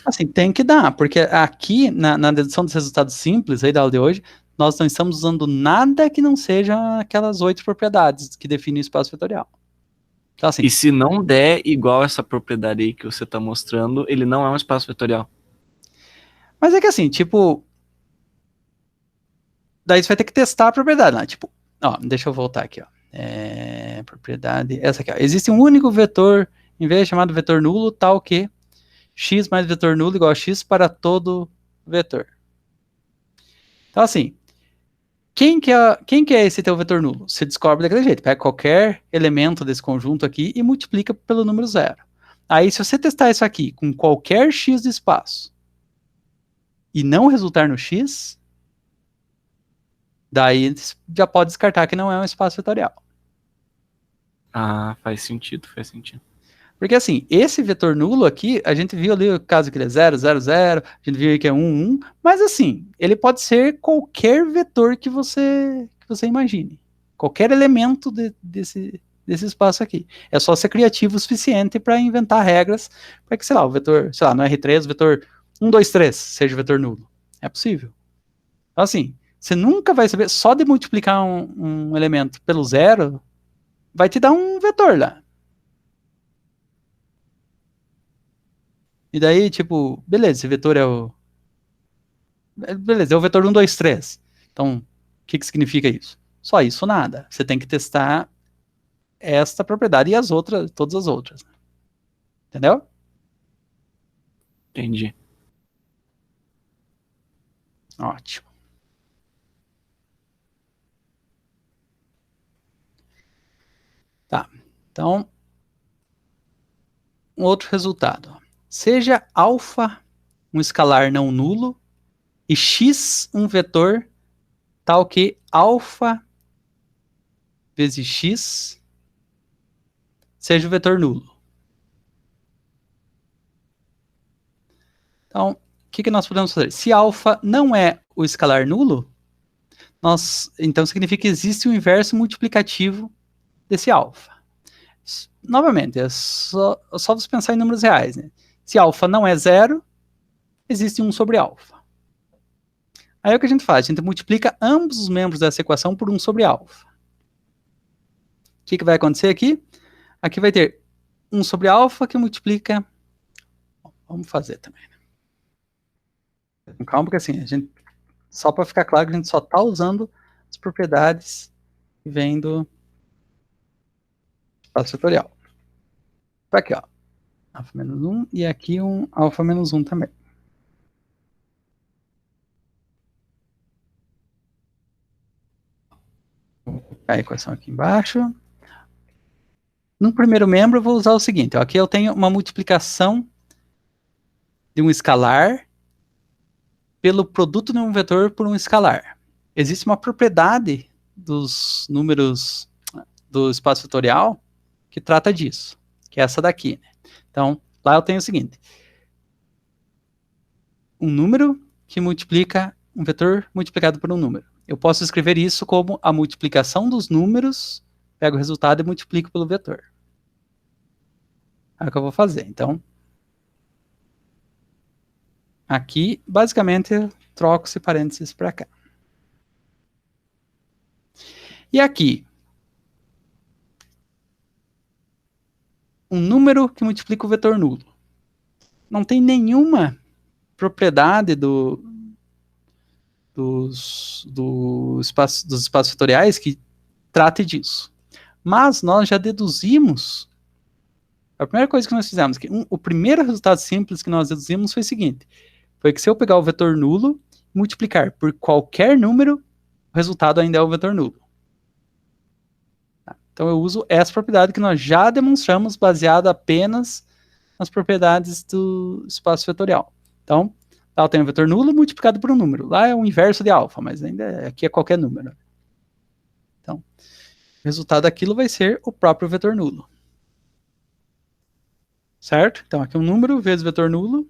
Assim, tem que dar, porque aqui, na dedução dos resultados simples aí da aula de hoje, nós não estamos usando nada que não seja aquelas 8 propriedades que definem o espaço vetorial. Então, assim, E se não der igual essa propriedade aí que você está mostrando, ele não é um espaço vetorial. mas é que assim, tipo, daí você vai ter que testar a propriedade, né? Tipo, ó, deixa eu voltar aqui, ó. Propriedade, essa aqui, ó. Existe um único vetor, em vez de chamado vetor nulo, tal que x mais vetor nulo igual a x para todo vetor. Então, assim, quem que é esse teu vetor nulo? Você descobre daquele jeito. Pega qualquer elemento desse conjunto aqui e multiplica pelo número 0. Aí, se você testar isso aqui com qualquer x de espaço e não resultar no x, daí já pode descartar que não é um espaço vetorial. Ah, faz sentido, faz sentido. Porque assim, esse vetor nulo aqui, a gente viu ali o caso que ele é 0, 0, 0, a gente viu aí que é 1, 1, mas assim, ele pode ser qualquer vetor que você imagine. Qualquer elemento desse espaço aqui. É só ser criativo o suficiente para inventar regras para que, sei lá, o vetor, sei lá, no R3, o vetor 1, 2, 3 seja o vetor nulo. É possível. Então assim, você nunca vai saber, só de multiplicar um elemento pelo zero, vai te dar um vetor lá. E daí, tipo, beleza, esse vetor é o. Beleza, é o vetor 1, 2, 3. Então, o que significa isso? Só isso, nada. Você tem que testar esta propriedade e as outras, todas as outras. Entendeu? Entendi. Ótimo. Tá. Então, um outro resultado. Seja alfa um escalar não nulo e x um vetor tal que alfa vezes x seja o vetor nulo. Então, o que nós podemos fazer? Se alfa não é o escalar nulo, então significa que existe um inverso multiplicativo desse alfa. Novamente, é só você pensar em números reais. Né? Se alfa não é zero, existe 1 sobre alfa. Aí o que a gente faz? A gente multiplica ambos os membros dessa equação por 1 sobre alfa. O que vai acontecer aqui? Aqui vai ter 1 sobre alfa que multiplica... Vamos fazer também. Com calma, porque assim, a gente... Só para ficar claro que a gente só está usando as propriedades que vêm do espaço vetorial. Tá aqui, ó. Alfa menos 1 e aqui um alfa menos 1 também. A equação aqui embaixo. No primeiro membro, eu vou usar o seguinte. Ó, aqui eu tenho uma multiplicação de um escalar pelo produto de um vetor por um escalar. Existe uma propriedade dos números do espaço vetorial que trata disso, que é essa daqui. Né? Então, lá eu tenho o seguinte. Um número que multiplica um vetor multiplicado por um número. Eu posso escrever isso como a multiplicação dos números, pego o resultado e multiplico pelo vetor. É o que eu vou fazer. Então, aqui, basicamente, eu troco esse parênteses para cá. E aqui, um número que multiplica o vetor nulo. Não tem nenhuma propriedade dos espaços vetoriais que trate disso. Mas nós já deduzimos. A primeira coisa que nós fizemos, o primeiro resultado simples que nós deduzimos foi o seguinte: foi que se eu pegar o vetor nulo e multiplicar por qualquer número, o resultado ainda é o vetor nulo. Então eu uso essa propriedade que nós já demonstramos, baseada apenas nas propriedades do espaço vetorial. Então, lá eu tenho o vetor nulo multiplicado por um número. Lá é o inverso de alfa, mas ainda aqui é qualquer número. Então, o resultado daquilo vai ser o próprio vetor nulo. Certo? Então, aqui um número vezes vetor nulo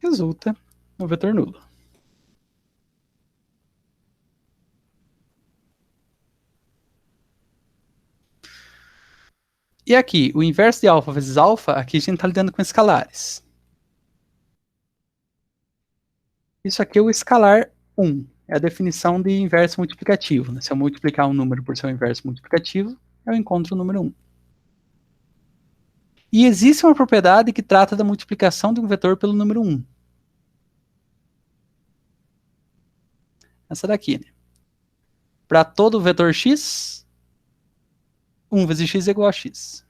resulta no vetor nulo. E aqui, o inverso de alfa vezes alfa, aqui a gente está lidando com escalares. Isso aqui é o escalar 1 é a definição de inverso multiplicativo, né? Se eu multiplicar um número por seu inverso multiplicativo, eu encontro o número 1. E existe uma propriedade que trata da multiplicação de um vetor pelo número 1. Essa daqui, né? Para todo vetor x, 1 vezes x é igual a x.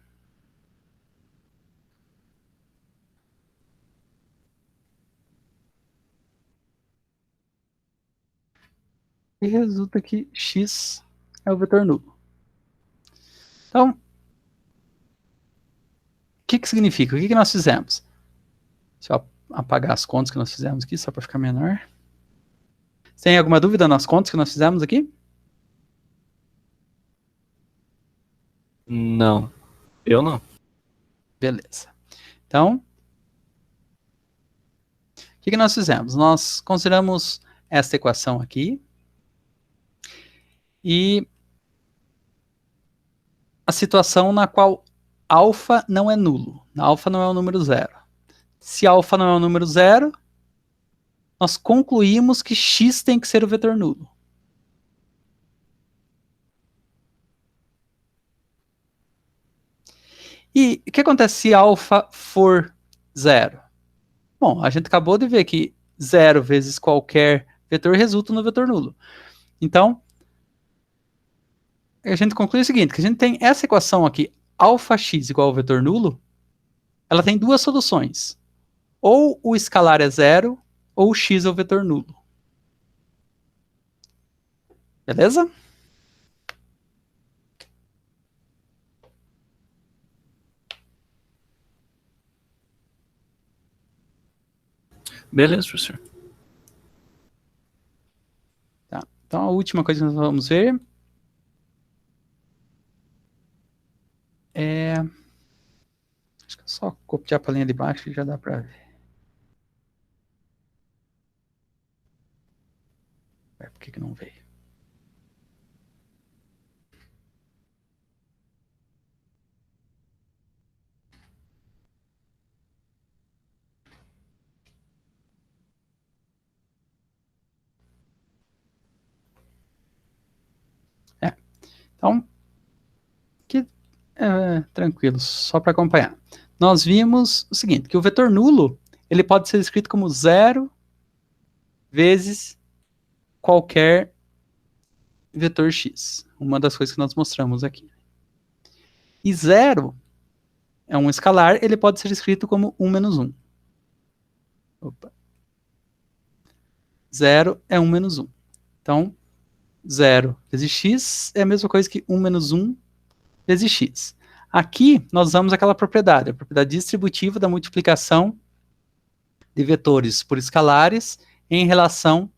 E resulta que x é o vetor nulo. Então, o que significa? O que nós fizemos? Deixa eu apagar as contas que nós fizemos aqui, só para ficar menor. Tem alguma dúvida nas contas que nós fizemos aqui? Não. Eu não. Beleza. Então, o que nós fizemos? Nós consideramos esta equação aqui e a situação na qual alfa não é nulo. Alfa não é o número zero. Se alfa não é o número zero, nós concluímos que x tem que ser o vetor nulo. E o que acontece se alfa for zero? Bom, a gente acabou de ver que 0 vezes qualquer vetor resulta no vetor nulo. Então, a gente conclui o seguinte, que a gente tem essa equação aqui, alfa x igual ao vetor nulo, ela tem duas soluções. Ou o escalar é zero, ou o x é o vetor nulo. Beleza? Beleza, professor. Tá. Então, a última coisa que nós vamos ver é... Acho que é só copiar para a linha de baixo que já dá para ver. Por que não veio? Então, tranquilo, só para acompanhar. Nós vimos o seguinte, que o vetor nulo, ele pode ser escrito como 0 vezes qualquer vetor x. Uma das coisas que nós mostramos aqui. E 0 é um escalar, ele pode ser escrito como 1 menos 1. Opa. 0 é 1 menos 1. Então, 0 vezes x é a mesma coisa que 1 menos 1 vezes x. Aqui, nós usamos aquela propriedade, a propriedade distributiva da multiplicação de vetores por escalares em relação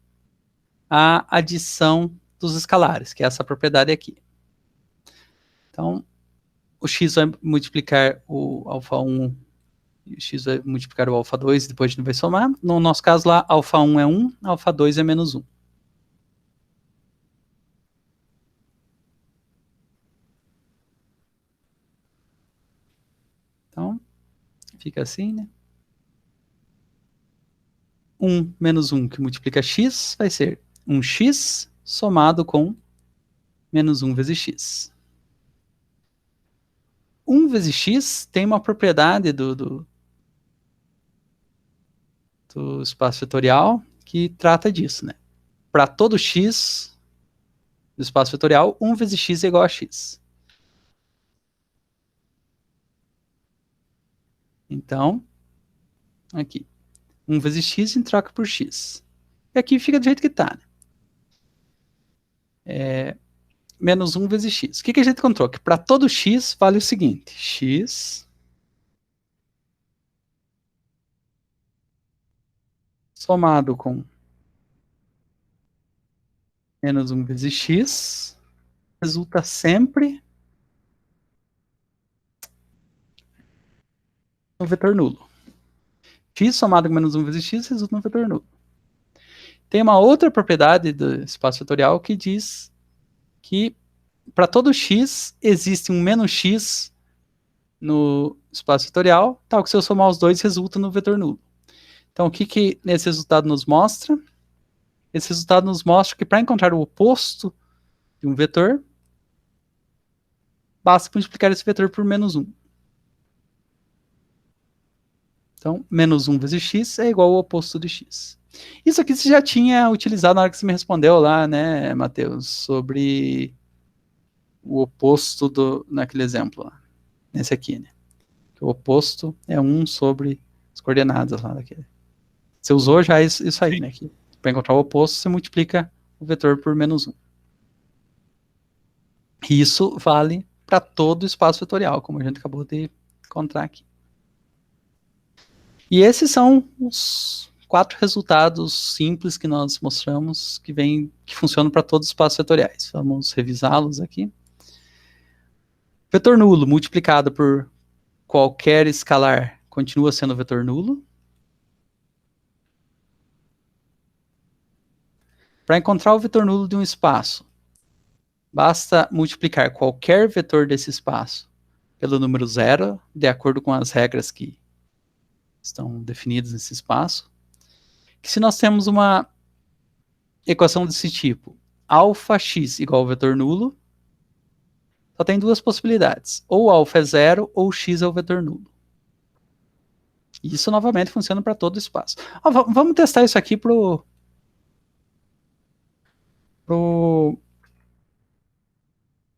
à adição dos escalares, que é essa propriedade aqui. Então, o x vai multiplicar o alfa 1, e o x vai multiplicar o alfa 2, e depois a gente vai somar. No nosso caso lá, alfa 1 é 1, alfa 2 é menos 1. Então, fica assim, né? 1 menos 1 que multiplica x vai ser 1x somado com menos 1 vezes x. 1 vezes x tem uma propriedade do espaço vetorial que trata disso, né? Para todo x do espaço vetorial, 1 vezes x é igual a x. Então, aqui, 1 vezes x a gente troca por x. E aqui fica do jeito que está, né? Menos 1 vezes x. O que a gente encontrou? Que para todo x vale o seguinte, x somado com menos 1 vezes x resulta sempre no vetor nulo. X somado com menos 1 vezes x resulta no vetor nulo. Tem uma outra propriedade do espaço vetorial que diz que para todo x existe um menos x no espaço vetorial, tal que se eu somar os dois resulta no vetor nulo. Então, o que nesse resultado nos mostra? esse resultado nos mostra que para encontrar o oposto de um vetor, basta multiplicar esse vetor por menos 1. Então, menos 1 vezes x é igual ao oposto de x. Isso aqui você já tinha utilizado na hora que você me respondeu lá, né, Matheus, sobre o oposto naquele exemplo lá. Nesse aqui, né? O oposto é 1 sobre as coordenadas lá daquele. Você usou já isso aí, né? Para encontrar o oposto, você multiplica o vetor por menos 1. E isso vale para todo o espaço vetorial, como a gente acabou de encontrar aqui. E esses são os 4 resultados simples que nós mostramos que funcionam para todos os espaços vetoriais. Vamos revisá-los aqui. Vetor nulo multiplicado por qualquer escalar continua sendo vetor nulo. Para encontrar o vetor nulo de um espaço, basta multiplicar qualquer vetor desse espaço pelo número 0, de acordo com as regras que estão definidas nesse espaço. Que se nós temos uma equação desse tipo, αx igual ao vetor nulo, só tem 2 possibilidades. Ou α é 0, ou x é o vetor nulo. E isso, novamente, funciona para todo o espaço. Vamos testar isso aqui para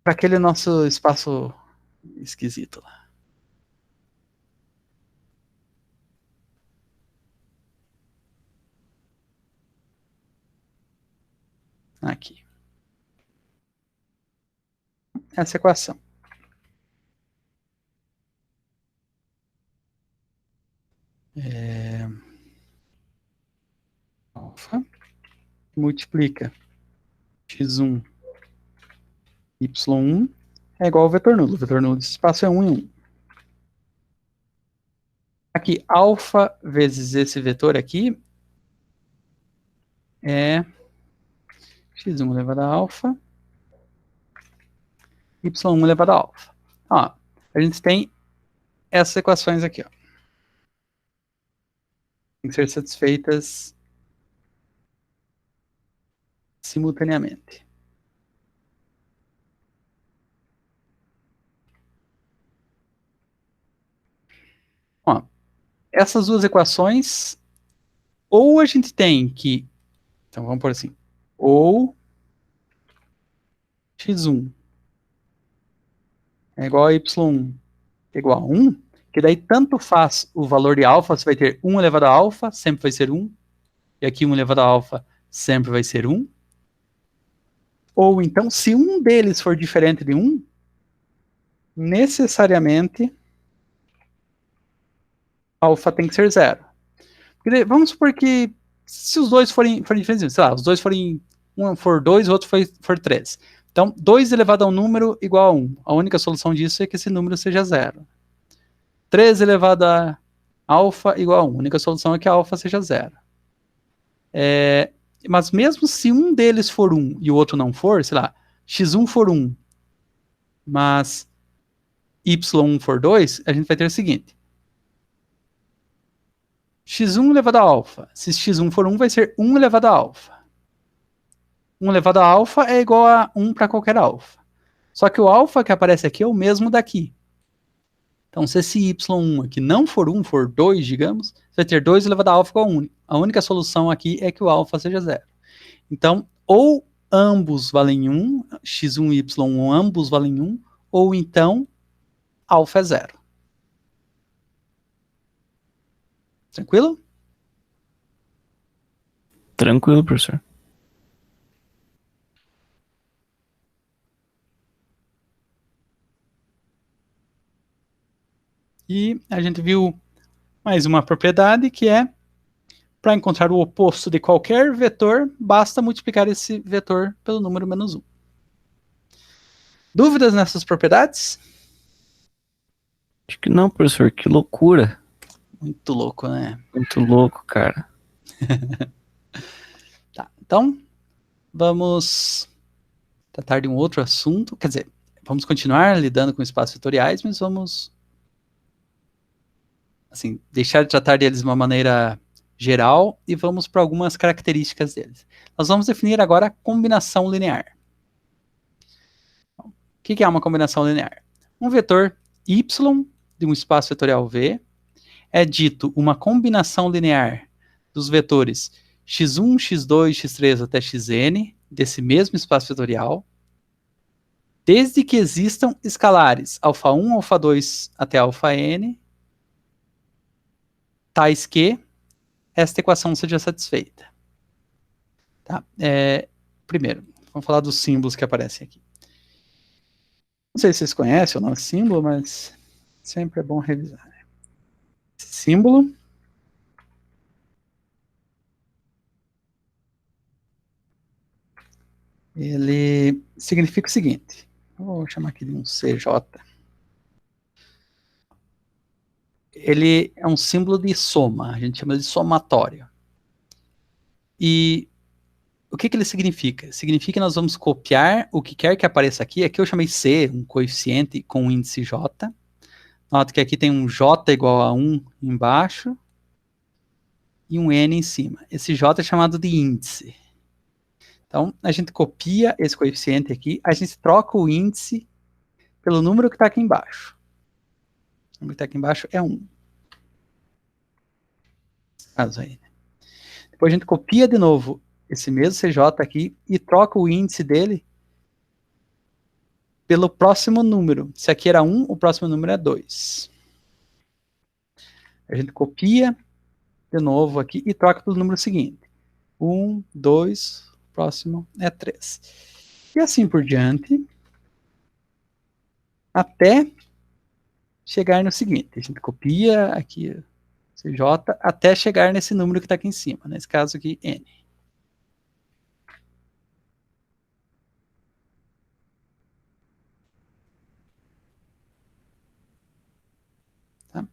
aquele nosso espaço esquisito lá. Aqui. Essa equação. Alfa multiplica x1 y1 é igual ao vetor nulo. O vetor nulo desse espaço é 1 em 1. Aqui, alfa vezes esse vetor aqui é x1 elevado a alfa, y1 elevado a alfa. Ó, a gente tem essas equações aqui. Ó. Tem que ser satisfeitas simultaneamente. Ó, essas duas equações, ou a gente tem que, então vamos por assim, ou x1 é igual a y1 igual a 1, que daí tanto faz o valor de alfa, você vai ter 1 elevado a alfa, sempre vai ser 1, e aqui 1 elevado a alfa sempre vai ser 1. Ou então, se um deles for diferente de 1, necessariamente alfa tem que ser 0. Porque, vamos supor que se os dois forem diferentes, sei lá, os dois forem, um for 2 e o outro for 3. Então, 2 elevado a um número igual a 1. A única solução disso é que esse número seja 0. 3 elevado a alfa igual a 1. A única solução é que a alfa seja 0. Mas mesmo se um deles for 1 e o outro não for, sei lá, x1 for 1, mas y1 for 2, a gente vai ter o seguinte. x1 elevado a alfa. Se x1 for 1, vai ser 1 elevado a alfa. 1 elevado a alfa é igual a 1 para qualquer alfa. Só que o alfa que aparece aqui é o mesmo daqui. Então, se esse y1 aqui não for 1, for 2, digamos, você vai ter 2 elevado a alfa igual a 1. A única solução aqui é que o alfa seja 0. Então, ou ambos valem 1, x1 e y1 ambos valem 1, ou então alfa é 0. Tranquilo? Tranquilo, professor. E a gente viu mais uma propriedade que é, para encontrar o oposto de qualquer vetor, basta multiplicar esse vetor pelo número menos 1. Dúvidas nessas propriedades? Acho que não, professor. Que loucura. Muito louco, né? Muito louco, cara. Tá, então, vamos tratar de um outro assunto. Quer dizer, vamos continuar lidando com espaços vetoriais, mas vamos, assim, deixar de tratar deles de uma maneira geral e vamos para algumas características deles. Nós vamos definir agora a combinação linear. O que é uma combinação linear? Um vetor y de um espaço vetorial V é dito uma combinação linear dos vetores x1, x2, x3 até xn desse mesmo espaço vetorial, desde que existam escalares α1, α2 até αn, tais que esta equação seja satisfeita. Tá? Primeiro, vamos falar dos símbolos que aparecem aqui. Não sei se vocês conhecem o nome símbolo, mas sempre é bom revisar. Esse símbolo ele significa o seguinte. Vou chamar aqui de um CJ. Ele é um símbolo de soma, a gente chama de somatório. E o que ele significa? Significa que nós vamos copiar o que quer que apareça aqui. Aqui eu chamei C, um coeficiente com um índice J. Nota que aqui tem um J igual a 1 embaixo e um N em cima. Esse J é chamado de índice. Então, a gente copia esse coeficiente aqui, a gente troca o índice pelo número que está aqui embaixo. O número que está aqui embaixo é 1. Caso aí. Depois a gente copia de novo esse mesmo CJ aqui e troca o índice dele pelo próximo número. Se aqui era 1, o próximo número é 2. A gente copia de novo aqui e troca pelo número seguinte. 1, 2, o próximo é 3. E assim por diante, até chegar no seguinte. A gente copia aqui CJ até chegar nesse número que está aqui em cima. Nesse caso aqui, N. Tá?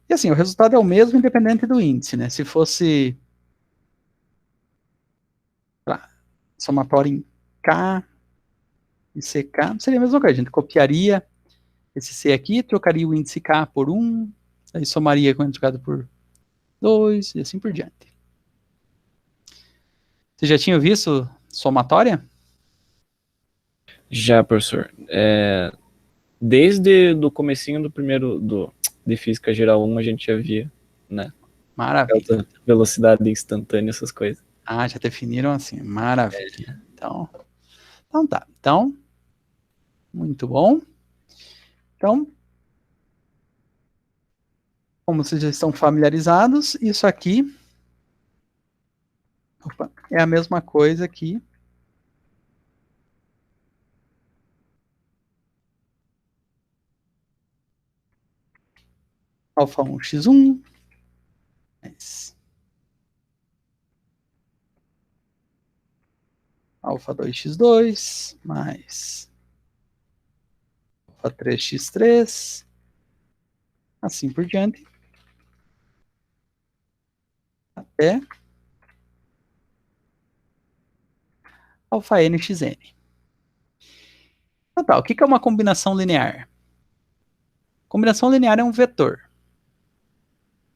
E assim, o resultado é o mesmo independente do índice, né? Se fosse somatório em K e CK, seria a mesma coisa. A gente copiaria esse C aqui, trocaria o índice K por 1, aí somaria com o trocado por 2 e assim por diante. Você já tinha visto somatória? Já, professor. Desde o comecinho do primeiro de Física Geral 1 a gente já via, né? Maravilha. Velocidade instantânea, essas coisas. Ah, já definiram assim, maravilha. Então tá. Então, muito bom. Então, como vocês já estão familiarizados, isso aqui é a mesma coisa que α1 x1 mais α2 x2 mais α3 x3, assim por diante, até αn xn. Então tá, o que é uma combinação linear? Combinação linear é um vetor.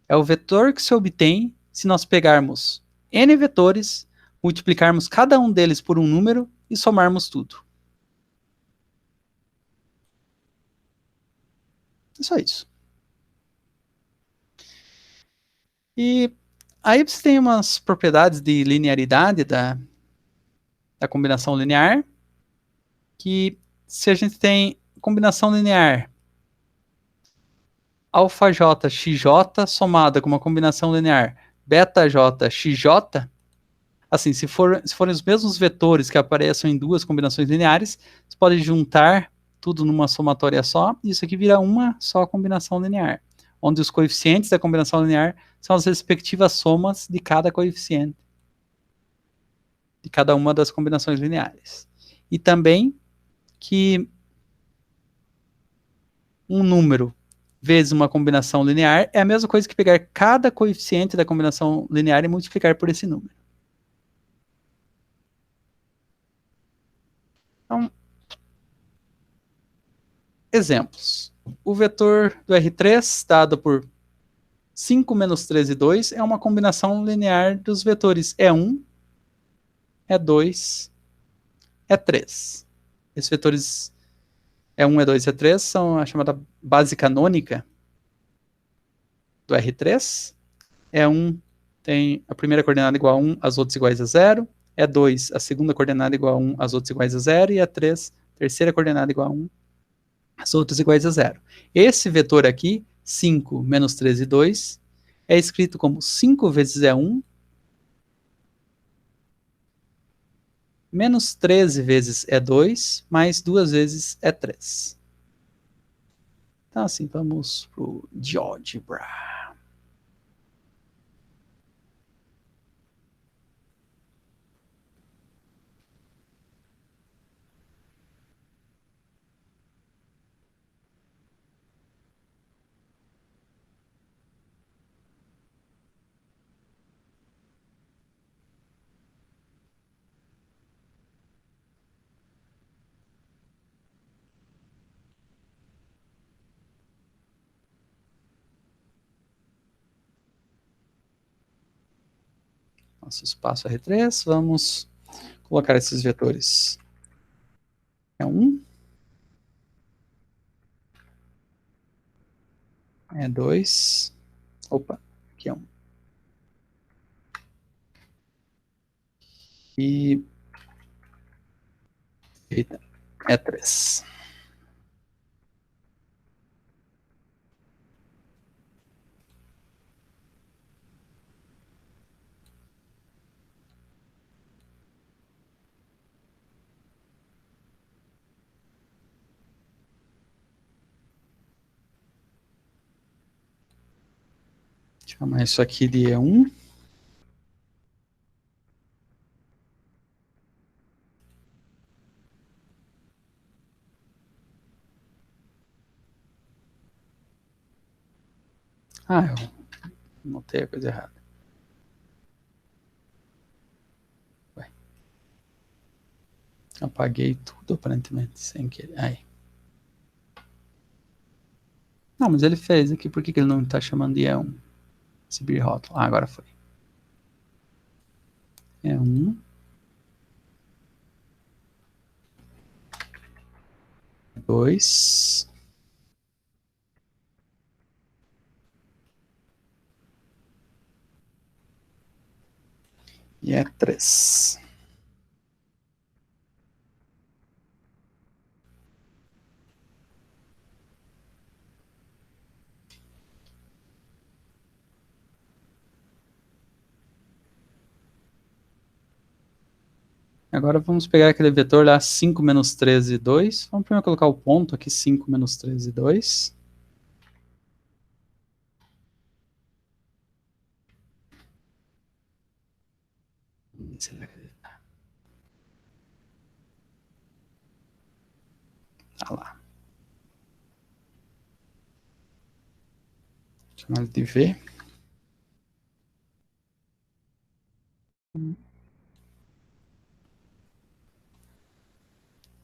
É o vetor que se obtém se nós pegarmos n vetores, multiplicarmos cada um deles por um número e somarmos tudo. É só isso. E aí você tem umas propriedades de linearidade da combinação linear, que se a gente tem combinação linear alfa j xj somada com uma combinação linear beta j xj, assim, se forem os mesmos vetores que aparecem em duas combinações lineares, você pode juntar tudo numa somatória só, e isso aqui vira uma só combinação linear, onde os coeficientes da combinação linear são as respectivas somas de cada coeficiente de cada uma das combinações lineares. E também que um número vezes uma combinação linear é a mesma coisa que pegar cada coeficiente da combinação linear e multiplicar por esse número. Então, exemplos. O vetor do R3, dado por 5 menos 3 e 2 é uma combinação linear dos vetores E1, E2, E3. Esses vetores E1, E2 e E3 são a chamada base canônica do R3. E1 tem a primeira coordenada igual a 1, as outras iguais a 0. E2, a segunda coordenada igual a 1, as outras iguais a 0. E E3, terceira coordenada igual a 1, as outras iguais a 0. Esse vetor aqui, 5 menos 3 e 2, é escrito como 5 vezes E1 menos 13 vezes E2 mais 2 vezes E3. Então, assim, vamos para o GeoGebra. Nosso espaço R3, vamos colocar esses vetores. E1, E2, opa, aqui é 1. E eita, E3. Chamar isso aqui de E1. Ah, eu notei a coisa errada. Ué. Apaguei tudo, aparentemente, sem querer. Aí. Não, mas ele fez aqui. Por que ele não está chamando de E1? Exibir rótulo. Ah, agora foi. E1. E2. E E3. Agora vamos pegar aquele vetor lá, 5 menos 13 e 2. Vamos primeiro colocar o ponto aqui, 5 menos 13 e 2. Tá lá. Chamar de V.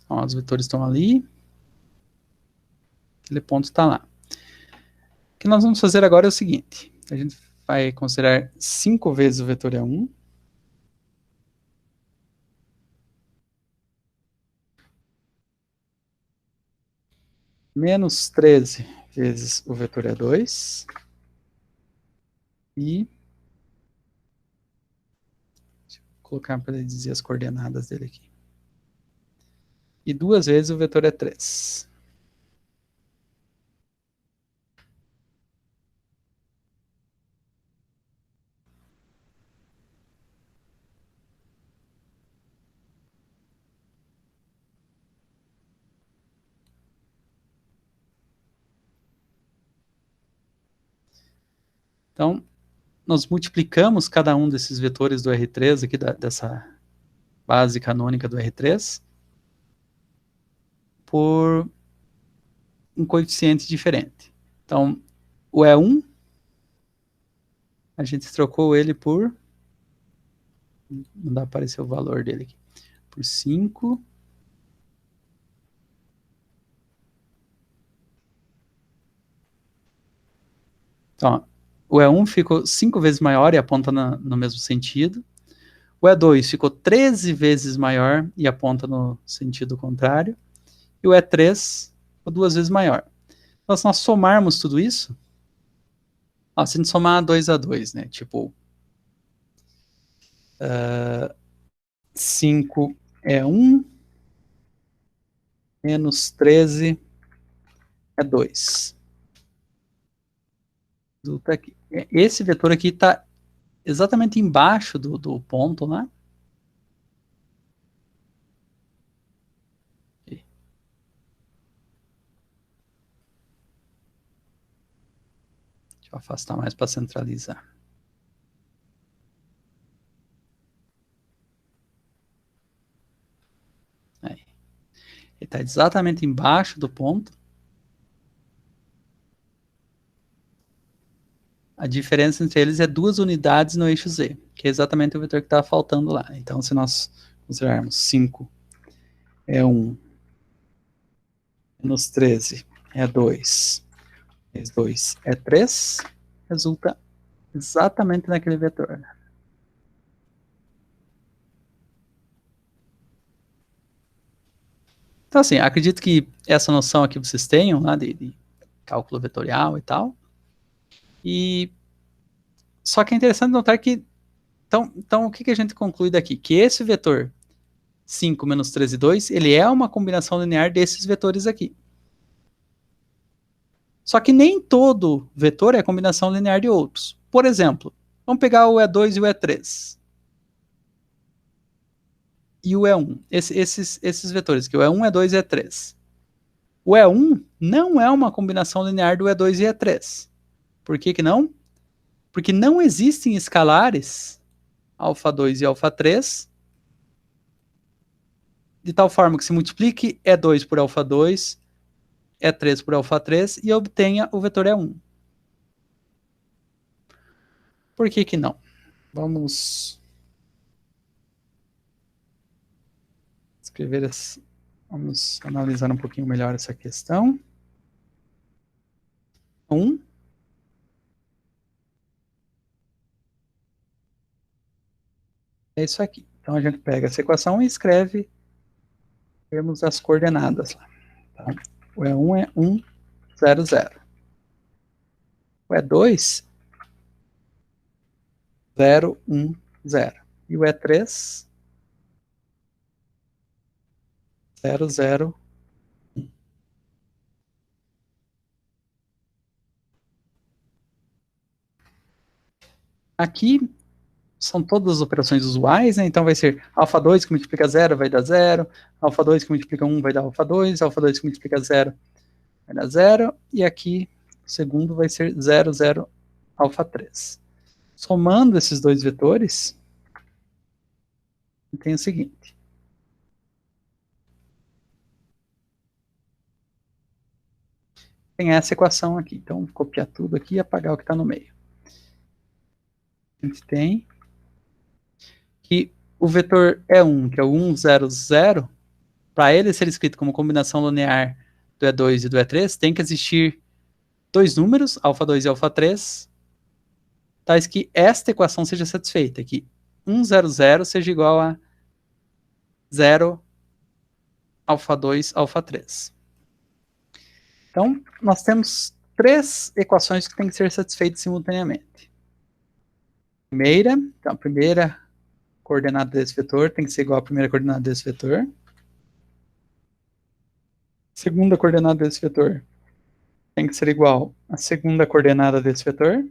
Então, os vetores estão ali. Aquele ponto está lá. O que nós vamos fazer agora é o seguinte. A gente vai considerar 5 vezes o vetor E1. Menos 13 vezes o vetor E2. E deixa eu colocar para ele dizer as coordenadas dele aqui. E 2 vezes o vetor E3. Então, nós multiplicamos cada um desses vetores do R3, aqui dessa base canônica do R3, por um coeficiente diferente. Então, o E1, a gente trocou ele por... Não dá para aparecer o valor dele aqui. Por 5. Então, O E1 ficou 5 vezes maior e aponta no mesmo sentido. O E2 ficou 13 vezes maior e aponta no sentido contrário. E o E3 ficou 2 vezes maior. Então, se nós somarmos tudo isso, ó, se a gente somar 2 a 2, né? Tipo, 5 é 1, menos 13 é 2. Aqui. Esse vetor aqui está exatamente embaixo do ponto, né? Deixa eu afastar mais para centralizar. Aí. Ele está exatamente embaixo do ponto. A diferença entre eles é 2 unidades no eixo Z, que é exatamente o vetor que está faltando lá. Então, se nós considerarmos 5 é 1, menos 13 é 2, mais 2 é 3, resulta exatamente naquele vetor. Então, assim, acredito que essa noção aqui vocês tenham, lá de cálculo vetorial e tal. E só que é interessante notar que, então o que a gente conclui daqui? Que esse vetor 5 menos 13, 2, ele é uma combinação linear desses vetores aqui. Só que nem todo vetor é combinação linear de outros. Por exemplo, vamos pegar o E2 e o E3. E o E1. Esses vetores aqui, o E1, E2 e E3. O E1 não é uma combinação linear do E2 e E3. Por que não? Porque não existem escalares alfa 2 e alfa 3 de tal forma que se multiplique E2 por alfa 2, E3 por alfa 3 e obtenha o vetor E1. Por que não? Vamos escrever vamos analisar um pouquinho melhor essa questão. 1. É isso aqui. Então a gente pega essa equação e escreve temos as coordenadas lá. Tá? O E1 é 1, 0, 0. O E2, 0, 1, 0. E o E3, 0, 0, 1. Aqui são todas as operações usuais, né? Então vai ser alfa 2 que multiplica 0 vai dar 0, alfa 2 que multiplica 1 vai dar alfa 2, alfa 2 que multiplica 0 vai dar 0, e aqui o segundo vai ser 0, 0, alfa 3. Somando esses dois vetores, tem o seguinte. Tem essa equação aqui. Então, vou copiar tudo aqui e apagar o que está no meio. A gente tem que o vetor E1, que é o 1, 0, 0, para ele ser escrito como combinação linear do E2 e do E3, tem que existir dois números, alfa 2 e alfa 3, tais que esta equação seja satisfeita, que 1, 0, 0 seja igual a 0, alfa 2, alfa 3. Então, nós temos 3 equações que têm que ser satisfeitas simultaneamente. Então, a primeira coordenada desse vetor tem que ser igual à primeira coordenada desse vetor. Segunda coordenada desse vetor tem que ser igual à segunda coordenada desse vetor.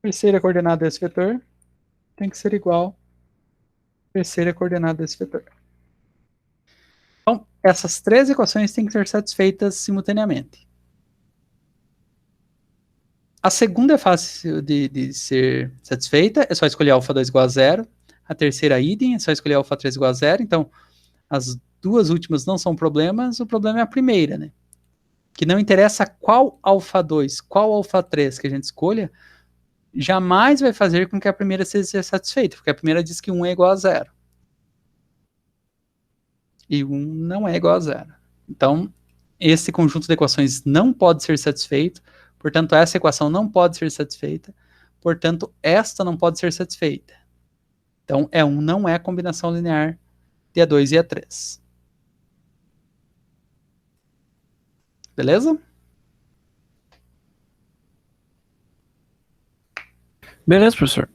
Terceira coordenada desse vetor tem que ser igual à terceira coordenada desse vetor. Então, essas 3 equações têm que ser satisfeitas simultaneamente. A segunda é fácil de ser satisfeita, é só escolher alfa 2 igual a 0. A terceira idem, é só escolher alfa 3 igual a 0. Então, as duas últimas não são problemas, o problema é a primeira, né? Que não interessa qual alfa 2, qual alfa 3 que a gente escolha, jamais vai fazer com que a primeira seja satisfeita, porque a primeira diz que 1 é igual a 0. E 1 não é igual a 0. Então, esse conjunto de equações não pode ser satisfeito Portanto, essa equação não pode ser satisfeita. Portanto, esta não pode ser satisfeita. Então, E1 não é a combinação linear de E2 e E3. Beleza? Beleza, professor.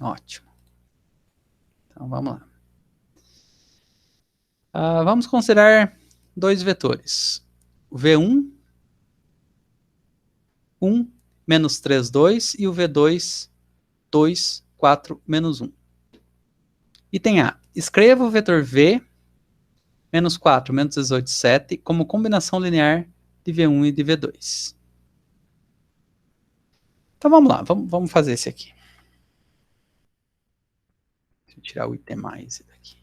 Ótimo. Então, vamos lá. Vamos considerar dois vetores. O V1, 1, menos 3, 2, e o V2, 2, 4, menos 1. Item A. Escreva o vetor V, menos 4, menos 18, 7, como combinação linear de V1 e de V2. Então vamos lá, vamos fazer esse aqui. Deixa eu tirar o item mais daqui.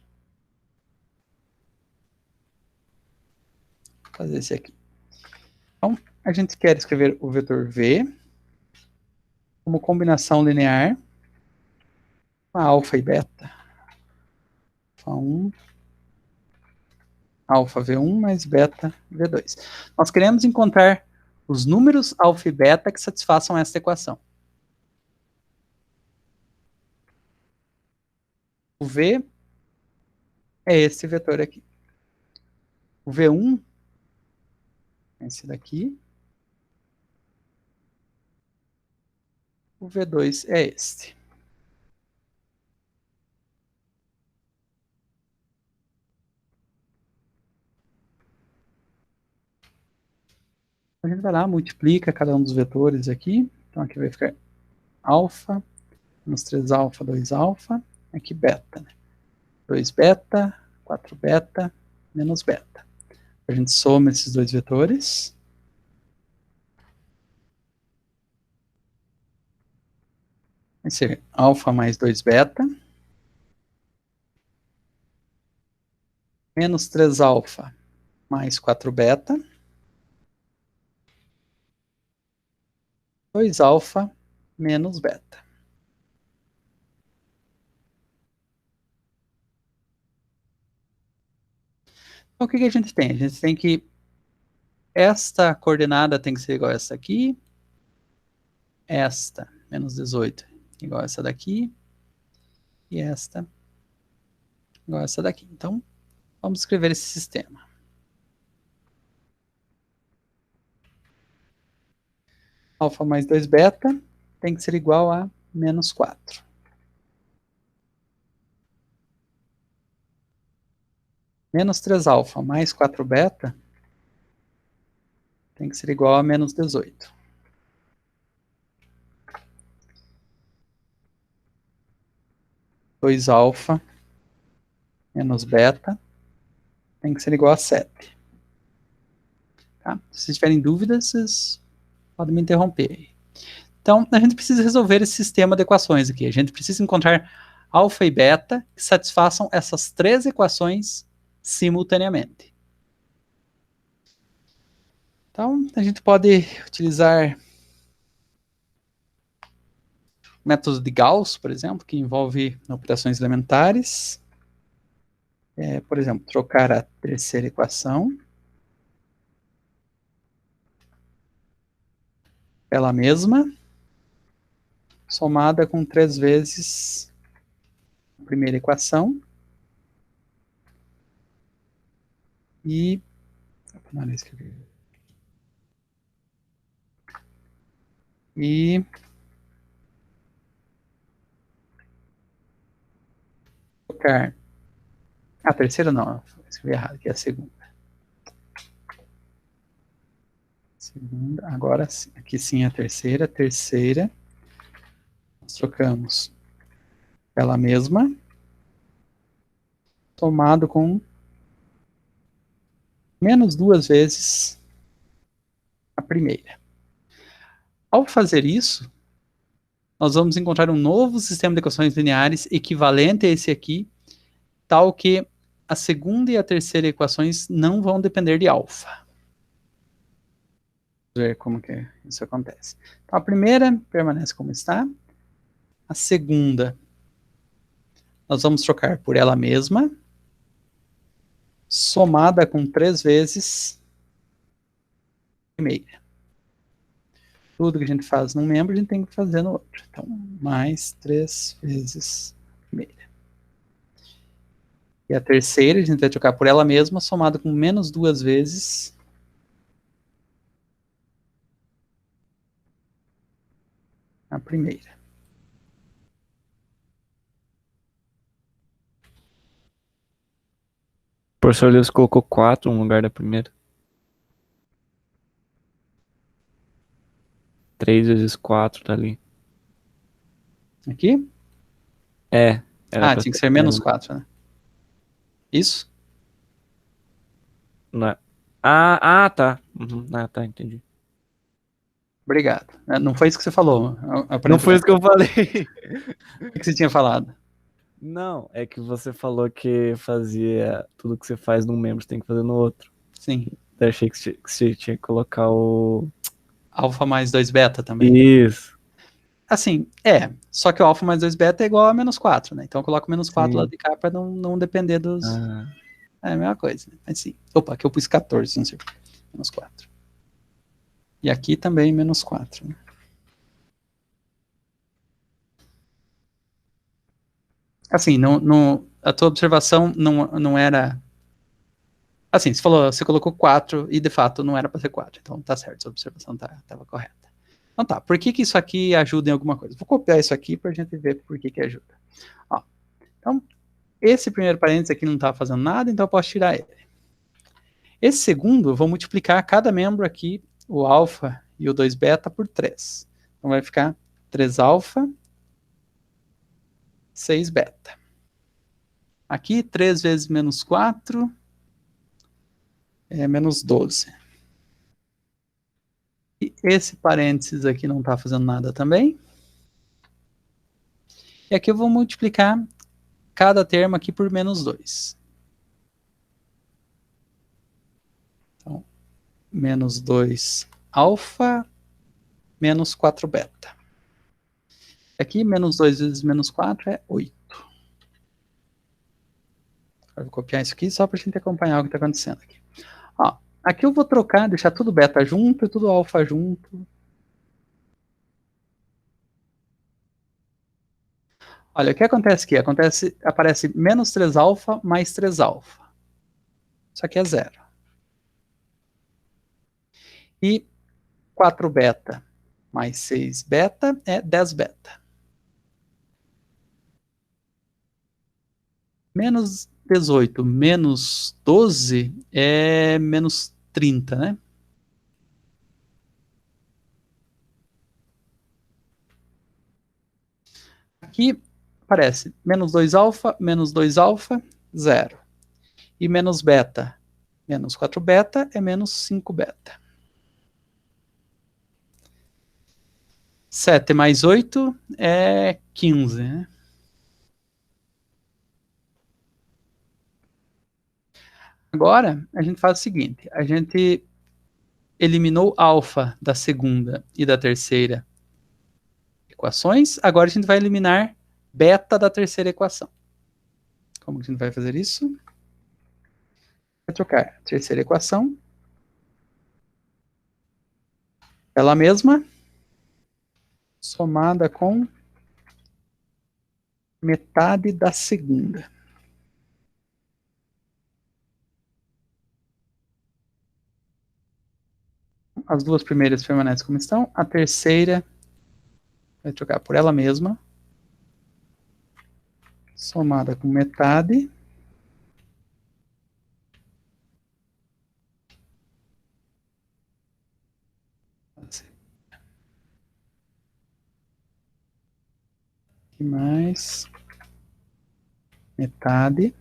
Vou fazer esse aqui. Então, a gente quer escrever o vetor V como combinação linear com alfa e beta. Alfa 1, alfa V1 mais beta V2. Nós queremos encontrar os números alfa e beta que satisfaçam esta equação. O V é esse vetor aqui. O V1 é esse daqui. O V2 é este. A gente vai lá, multiplica cada um dos vetores aqui. Então aqui vai ficar alfa, menos 3 alfa, 2 alfa. Aqui beta, né? 2 beta, 4 beta, menos beta. A gente soma esses dois vetores. Vai ser alfa mais 2 beta, menos 3 alfa mais 4 beta, 2 alfa menos beta. Então, o que a gente tem? A gente tem que esta coordenada tem que ser igual a essa aqui, esta, menos 18, igual a essa daqui, e esta igual a essa daqui. Então, vamos escrever esse sistema. Alfa mais 2 beta tem que ser igual a menos 4. Menos 3 alfa mais 4 beta tem que ser igual a menos 18. Dois alfa menos beta tem que ser igual a 7. Tá? Se vocês tiverem dúvidas, vocês podem me interromper. Então, a gente precisa resolver esse sistema de equações aqui. A gente precisa encontrar alfa e beta que satisfaçam essas três equações simultaneamente. Então, a gente pode utilizar o método de Gauss, por exemplo, que envolve operações elementares. Por exemplo, trocar a terceira equação pela mesma, somada com 3 vezes a primeira equação. E trocar a terceira não, escrevi errado, aqui é a segunda. Segunda, agora sim, aqui sim é a terceira, nós trocamos pela mesma, somado com menos 2 vezes a primeira. Ao fazer isso, nós vamos encontrar um novo sistema de equações lineares equivalente a esse aqui, tal que a segunda e a terceira equações não vão depender de alfa. Vamos ver como que isso acontece. Então, a primeira permanece como está. A segunda, nós vamos trocar por ela mesma, somada com 3 vezes a primeira. tudo que a gente faz num membro, a gente tem que fazer no outro. Então, mais 3 vezes a primeira. E a terceira, a gente vai trocar por ela mesma, somado com menos 2 vezes a primeira. O professor Lewis colocou 4 no lugar da primeira. 3 vezes 4 tá ali. Aqui? Era pra Tinha que ser ser menos 4, né? Isso? Tá. Uhum. Tá, entendi. Obrigado. Não foi isso que você falou, Não foi aparentemente. isso que eu falei. O que você tinha falado? Não, é que você falou que fazia tudo que você faz num membro, você tem que fazer no outro. Sim. Eu achei que você tinha que colocar o. Alfa mais 2 beta também. Isso. Assim, só que o alfa mais 2 beta é igual a menos 4, né? Então eu coloco menos 4 lá Sim. de cá para não depender dos... Ah, É a mesma coisa, né? Mas sim. Opa, aqui eu pus 14, não sei. Menos 4. E aqui também menos 4, né? Assim, a tua observação não era... Assim, você colocou 4 e de fato não era para ser 4. Então tá certo, sua observação estava correta. Então tá, por que isso aqui ajuda em alguma coisa? Vou copiar isso aqui para a gente ver por que ajuda. Ó, então, esse primeiro parênteses aqui não está fazendo nada, então eu posso tirar ele. Esse segundo, eu vou multiplicar cada membro aqui, o alfa e o 2 beta, por 3. Então vai ficar 3 alfa, 6 beta. Aqui, 3 vezes menos 4 é menos 12. E esse parênteses aqui não está fazendo nada também. E aqui eu vou multiplicar cada termo aqui por menos 2. Então, menos 2 alfa, menos 4 beta. Aqui, menos 2 vezes menos 4 é 8. Eu vou copiar isso aqui só para a gente acompanhar o que está acontecendo aqui. Ó, aqui eu vou trocar, deixar tudo beta junto e tudo alfa junto. Olha, o que acontece aqui? Aparece menos 3 alfa mais 3 alfa. Isso aqui é zero. E 4 beta mais 6 beta é 10 beta. Menos 18 menos 12 é menos 30, né? Aqui aparece menos 2 alfa, zero. E menos beta, menos 4 beta é menos 5 beta. 7 mais 8 é 15, né? Agora, a gente faz o seguinte, a gente eliminou alfa da segunda e da terceira equações, agora a gente vai eliminar beta da terceira equação. Como que a gente vai fazer isso? Vai trocar a terceira equação, ela mesma, somada com metade da segunda. As duas primeiras permanecem como estão, a terceira vai trocar por ela mesma, somada com metade. E mais metade.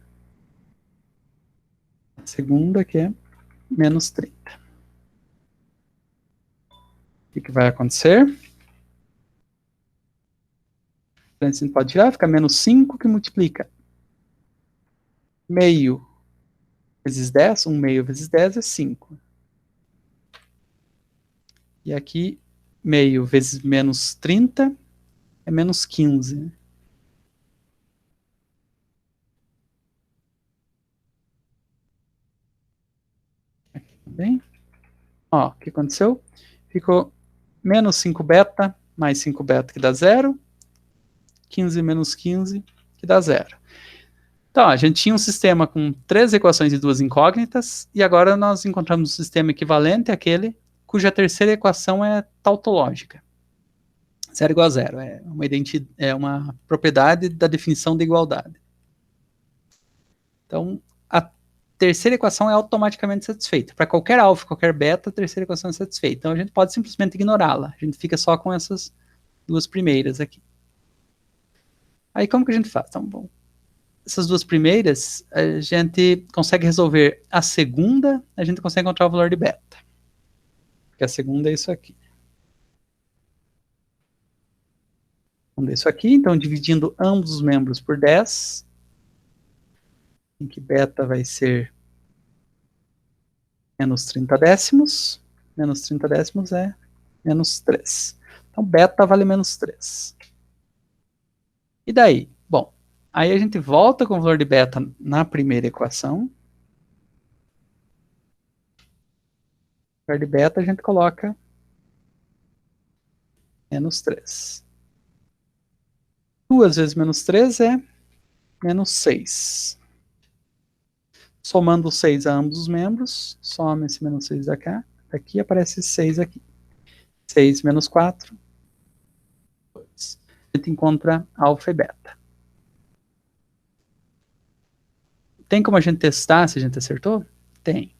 A segunda, que é menos 30. O que vai acontecer? A gente pode tirar, fica menos 5 que multiplica meio vezes 10, 1 meio vezes 10 é 5. E aqui, meio vezes menos 30 é menos 15. Aqui também. Ó, o que aconteceu? Ficou menos 5 beta, mais 5 beta, que dá 0. 15 menos 15, que dá 0. Então, a gente tinha um sistema com 3 equações e 2 incógnitas, e agora nós encontramos um sistema equivalente àquele cuja terceira equação é tautológica. 0 igual a 0, é uma propriedade da definição de igualdade. Então, a terceira equação é automaticamente satisfeita. Para qualquer alfa, qualquer beta, a terceira equação é satisfeita. Então, a gente pode simplesmente ignorá-la. A gente fica só com essas duas primeiras aqui. Aí, como que a gente faz? Então, bom, essas duas primeiras, a gente consegue resolver a segunda, a gente consegue encontrar o valor de beta. Porque a segunda é isso aqui. Vamos isso aqui, então dividindo ambos os membros por 10, em que beta vai ser menos 30 décimos, menos 30 décimos é menos 3. Então beta vale menos 3. E daí? Bom, aí a gente volta com o valor de beta na primeira equação. No lugar de beta a gente coloca menos 3. 2 vezes menos 3 é menos 6. Somando 6 a ambos os membros, soma esse menos 6 daqui aparece 6 aqui. 6 menos 4, 2. A gente encontra alfa e beta. Tem como a gente testar se a gente acertou? Tem.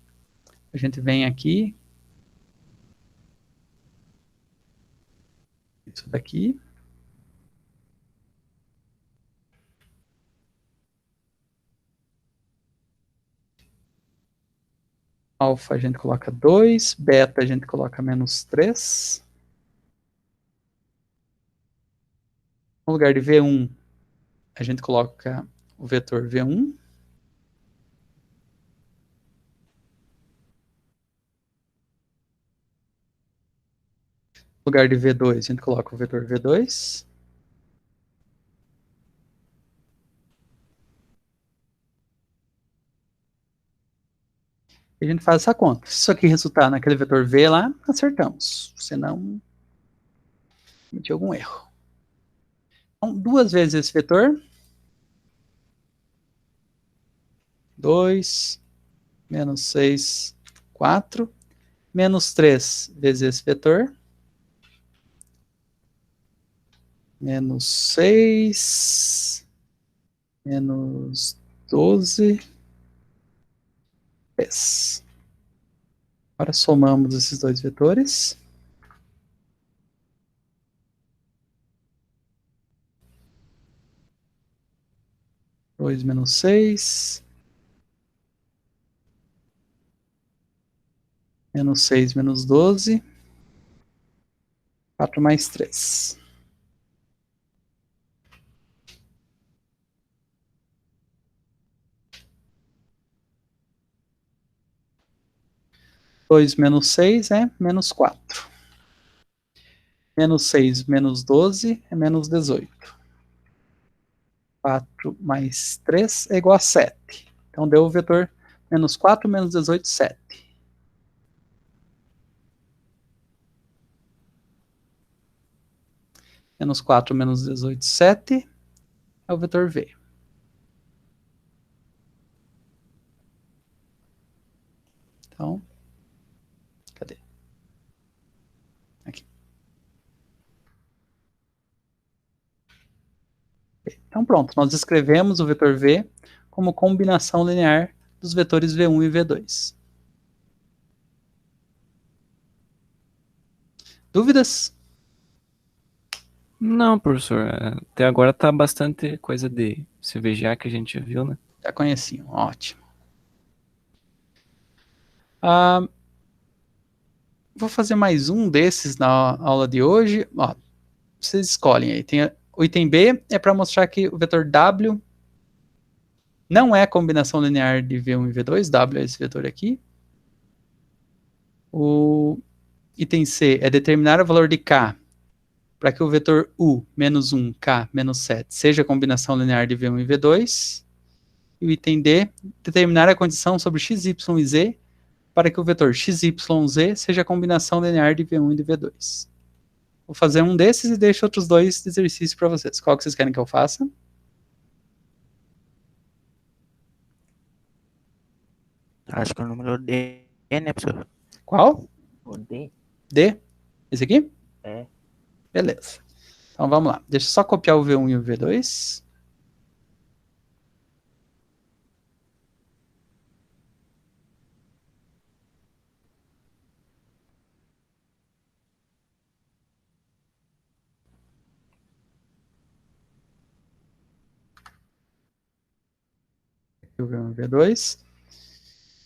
A gente vem aqui. Isso daqui. Alfa a gente coloca 2, beta a gente coloca menos 3. No lugar de V1, a gente coloca o vetor V1. No lugar de V2, a gente coloca o vetor V2. E a gente faz essa conta. Se isso aqui resultar naquele vetor V lá, acertamos. Senão, cometi algum erro. Então, 2 vezes esse vetor. 2, menos 6, 4. Menos 3 vezes esse vetor. Menos 6. Menos 12. 10. Agora somamos esses dois vetores. Dois menos 6. Menos 6 menos 12. 4 mais 3. Dois menos 6 é menos 4. Menos 6 menos 12 é menos 18. 4 mais 3 é igual a 7. Então deu o vetor menos 4 menos 18, 7. Menos 4 menos 18, 7 é o vetor V. Então, cadê? Aqui. Então pronto, nós escrevemos o vetor V como combinação linear dos vetores V1 e V2. Dúvidas? Não, professor. Até agora tá bastante coisa de CVGA que a gente já viu, né? Já conheciam, ótimo. Vou fazer mais um desses na aula de hoje. Ó, vocês escolhem aí. O item B é para mostrar que o vetor W não é a combinação linear de V1 e V2. W é esse vetor aqui. O item C é determinar o valor de K para que o vetor U menos 1, K menos 7 seja a combinação linear de V1 e V2. E o item D, determinar a condição sobre x, y e z para que o vetor x, y, z seja a combinação linear de V1 e de V2. Vou fazer um desses e deixo outros 2 exercícios para vocês. Qual que vocês querem que eu faça? Acho que é o número D, né, professor? Qual? O D? D? Esse aqui? É. Beleza. Então vamos lá. Deixa eu só copiar o V1 e o V2. O V1 e o V2.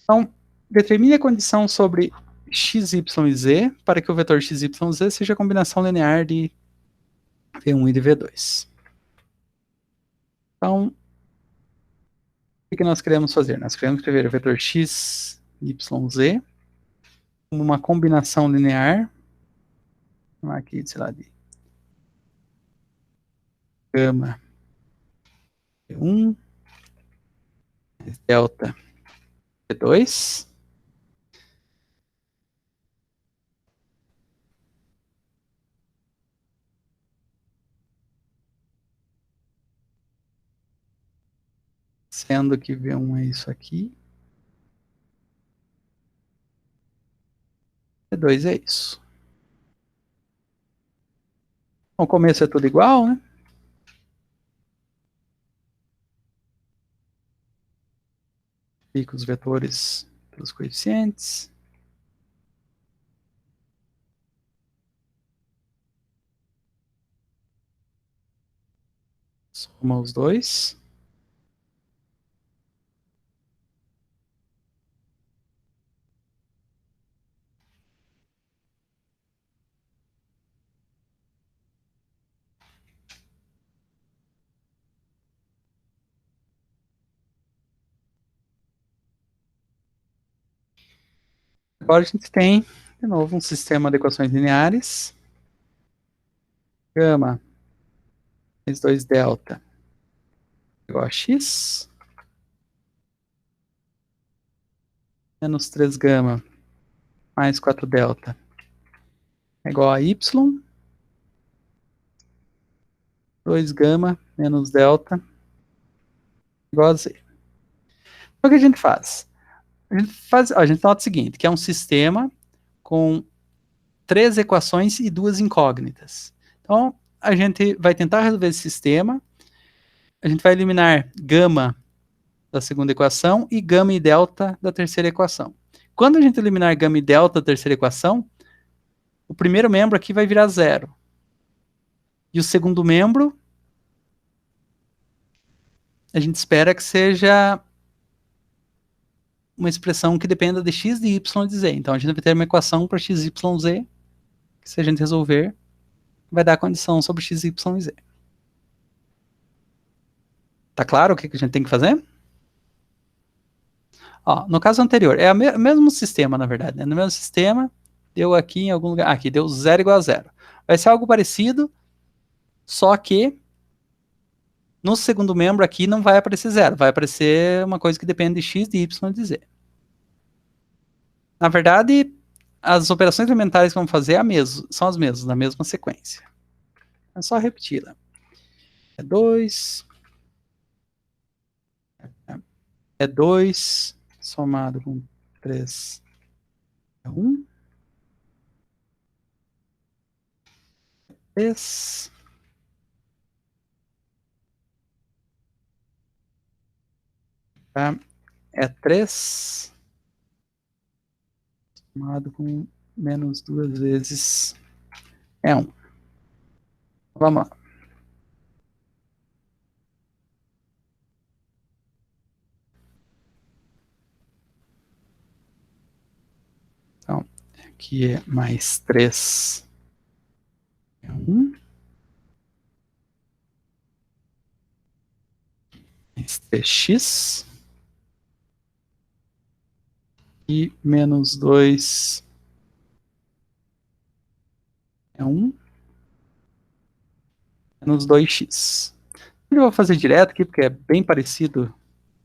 Então, determine a condição sobre x, y e z para que o vetor x, y, z seja a combinação linear de V1 e de V2. Então, o que nós queremos fazer? Nós queremos escrever o vetor x, y, z como uma combinação linear, vamos aqui, sei lá, de gama V1, delta V2, sendo que V1 é isso aqui, V2 é isso. No começo é tudo igual, né? Fica os vetores pelos coeficientes. Soma os dois. Agora a gente tem, de novo, um sistema de equações lineares. Gama mais 2 delta igual a x. Menos 3 gama mais 4 delta é igual a y. 2 gama menos delta igual a z. Então o que a gente faz? A gente nota o seguinte, que é um sistema com 3 equações e 2 incógnitas. Então, a gente vai tentar resolver esse sistema. A gente vai eliminar gama da segunda equação e gama e delta da terceira equação. Quando a gente eliminar gama e delta da terceira equação, o primeiro membro aqui vai virar zero. E o segundo membro, a gente espera que seja uma expressão que dependa de x, de y e de z. Então, a gente vai ter uma equação para x, y, z, que se a gente resolver, vai dar a condição sobre x, y e z. Tá claro o que a gente tem que fazer? Ó, no caso anterior, é o mesmo sistema, na verdade. Né? No mesmo sistema, deu aqui em algum lugar. Aqui, deu 0 igual a 0. Vai ser algo parecido, só que no segundo membro aqui não vai aparecer 0. Vai aparecer uma coisa que depende de x, de y e de z. Na verdade, as operações elementares que vamos fazer são as mesmas, na mesma sequência. É só repeti-la. É 2. É 2 somado com 3 é 1. 3. Tá? É 3 somado com menos 2 vezes é 1. Vamos lá. Então, aqui é mais 3 é 1. Mais 3x. E menos 2 é 1. Menos 2x. Eu vou fazer direto aqui, porque é bem parecido.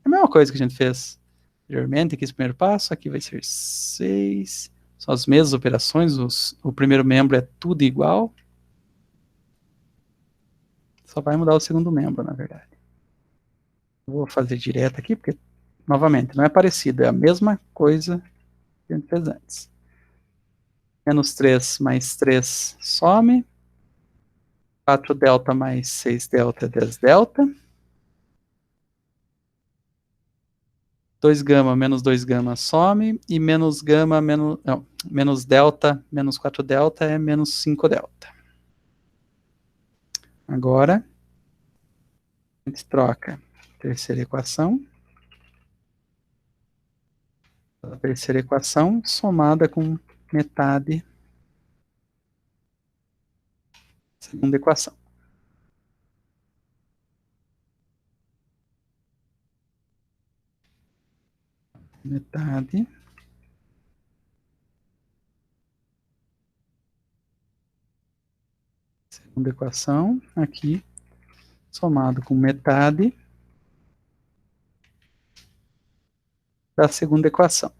É a mesma coisa que a gente fez anteriormente, aqui esse primeiro passo. Aqui vai ser 6. São as mesmas operações. O primeiro membro é tudo igual. Só vai mudar o segundo membro, na verdade. Vou fazer direto aqui, porque, novamente, não é parecido. É a mesma coisa que a gente fez antes. Menos 3 mais 3 some. 4 delta mais 6 delta é 10 delta. 2 gama menos 2 gama some. E menos gama menos, não, menos delta menos 4 delta é menos 5 delta. Agora, a gente troca a terceira equação. A terceira equação somada com metade da segunda equação. Metade segunda equação aqui, somado com metade da segunda equação.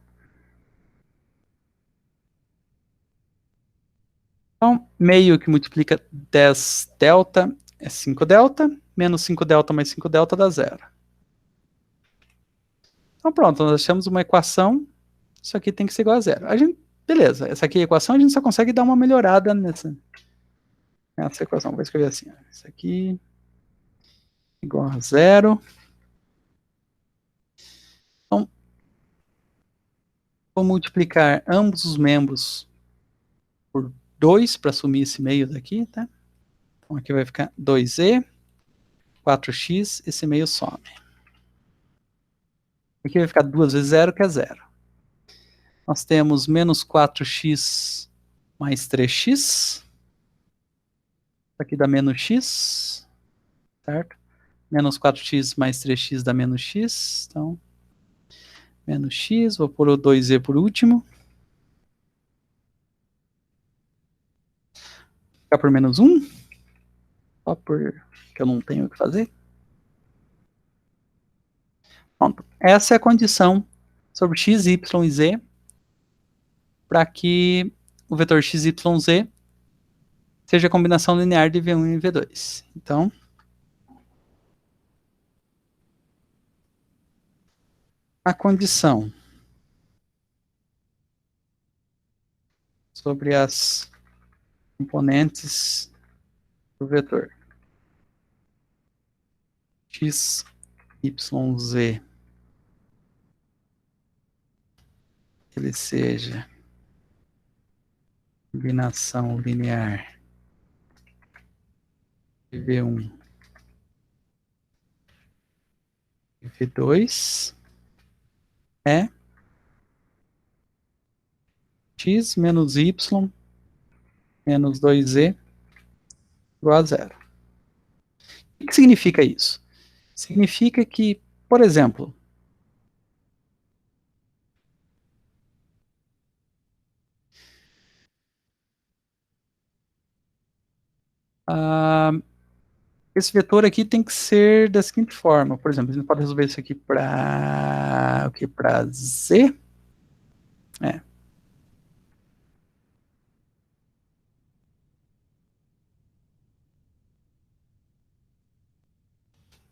Então, meio que multiplica 10 delta é 5 delta, menos 5 delta mais 5 delta dá zero. Então pronto, nós achamos uma equação, isso aqui tem que ser igual a zero. Beleza, essa aqui é a equação, a gente só consegue dar uma melhorada nessa equação. Vou escrever assim, isso aqui igual a zero. Então, vou multiplicar ambos os membros por 2 para assumir esse meio daqui, tá? Então aqui vai ficar 2e, 4x, esse meio some. Aqui vai ficar 2 vezes 0, que é 0. Nós temos menos 4x mais 3x. Aqui dá menos x, certo? Menos 4x mais 3x dá menos x. Então, menos x, vou pôr o 2e por último. Ficar por menos 1. Só porque eu não tenho o que fazer. Pronto. Essa é a condição sobre x, y e z para que o vetor x, y, z seja a combinação linear de V1 e V2. Então, a condição sobre as componentes do vetor x, y, z, ele seja combinação linear de V1 e V2 é x menos y menos 2z igual a zero. O que significa isso? Significa que, por exemplo, esse vetor aqui tem que ser da seguinte forma. Por exemplo, a gente pode resolver isso aqui para o que? Para z?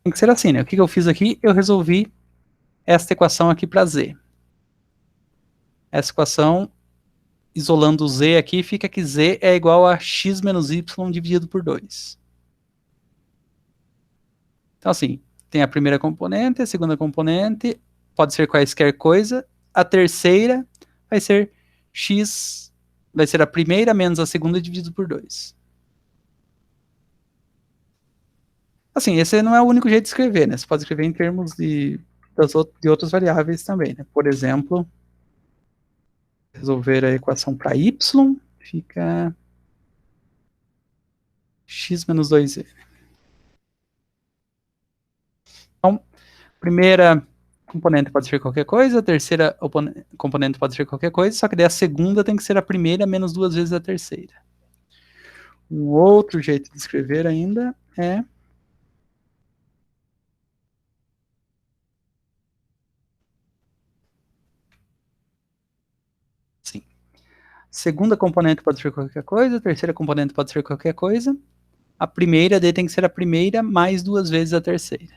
Tem que ser assim, né? O que eu fiz aqui? Eu resolvi esta equação aqui para z. Essa equação, isolando o z aqui, fica que z é igual a x menos y dividido por 2. Então, assim, tem a primeira componente, a segunda componente, pode ser quaisquer coisa. A terceira vai ser x, vai ser a primeira menos a segunda dividido por 2. Assim, esse não é o único jeito de escrever, né? Você pode escrever em termos de outras variáveis também, né? Por exemplo, resolver a equação para y, fica x menos 2z. Então, primeira componente pode ser qualquer coisa, a terceira componente pode ser qualquer coisa, só que daí a segunda tem que ser a primeira menos 2 vezes a terceira. Um outro jeito de escrever ainda é segunda componente pode ser qualquer coisa, a terceira componente pode ser qualquer coisa, a primeira D tem que ser a primeira mais 2 vezes a terceira.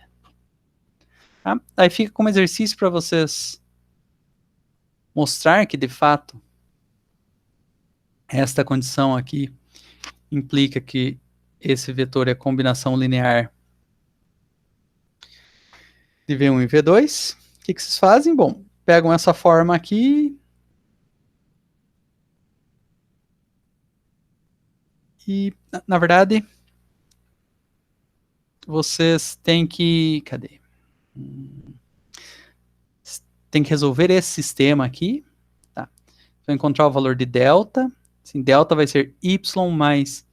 Tá? Aí fica como exercício para vocês mostrar que, de fato, esta condição aqui implica que esse vetor é combinação linear de V1 e V2. O que vocês fazem? Bom, pegam essa forma aqui e, na verdade, vocês têm que... Cadê? Tem que resolver esse sistema aqui. Tá? Vou encontrar o valor de delta. Assim, delta vai ser y mais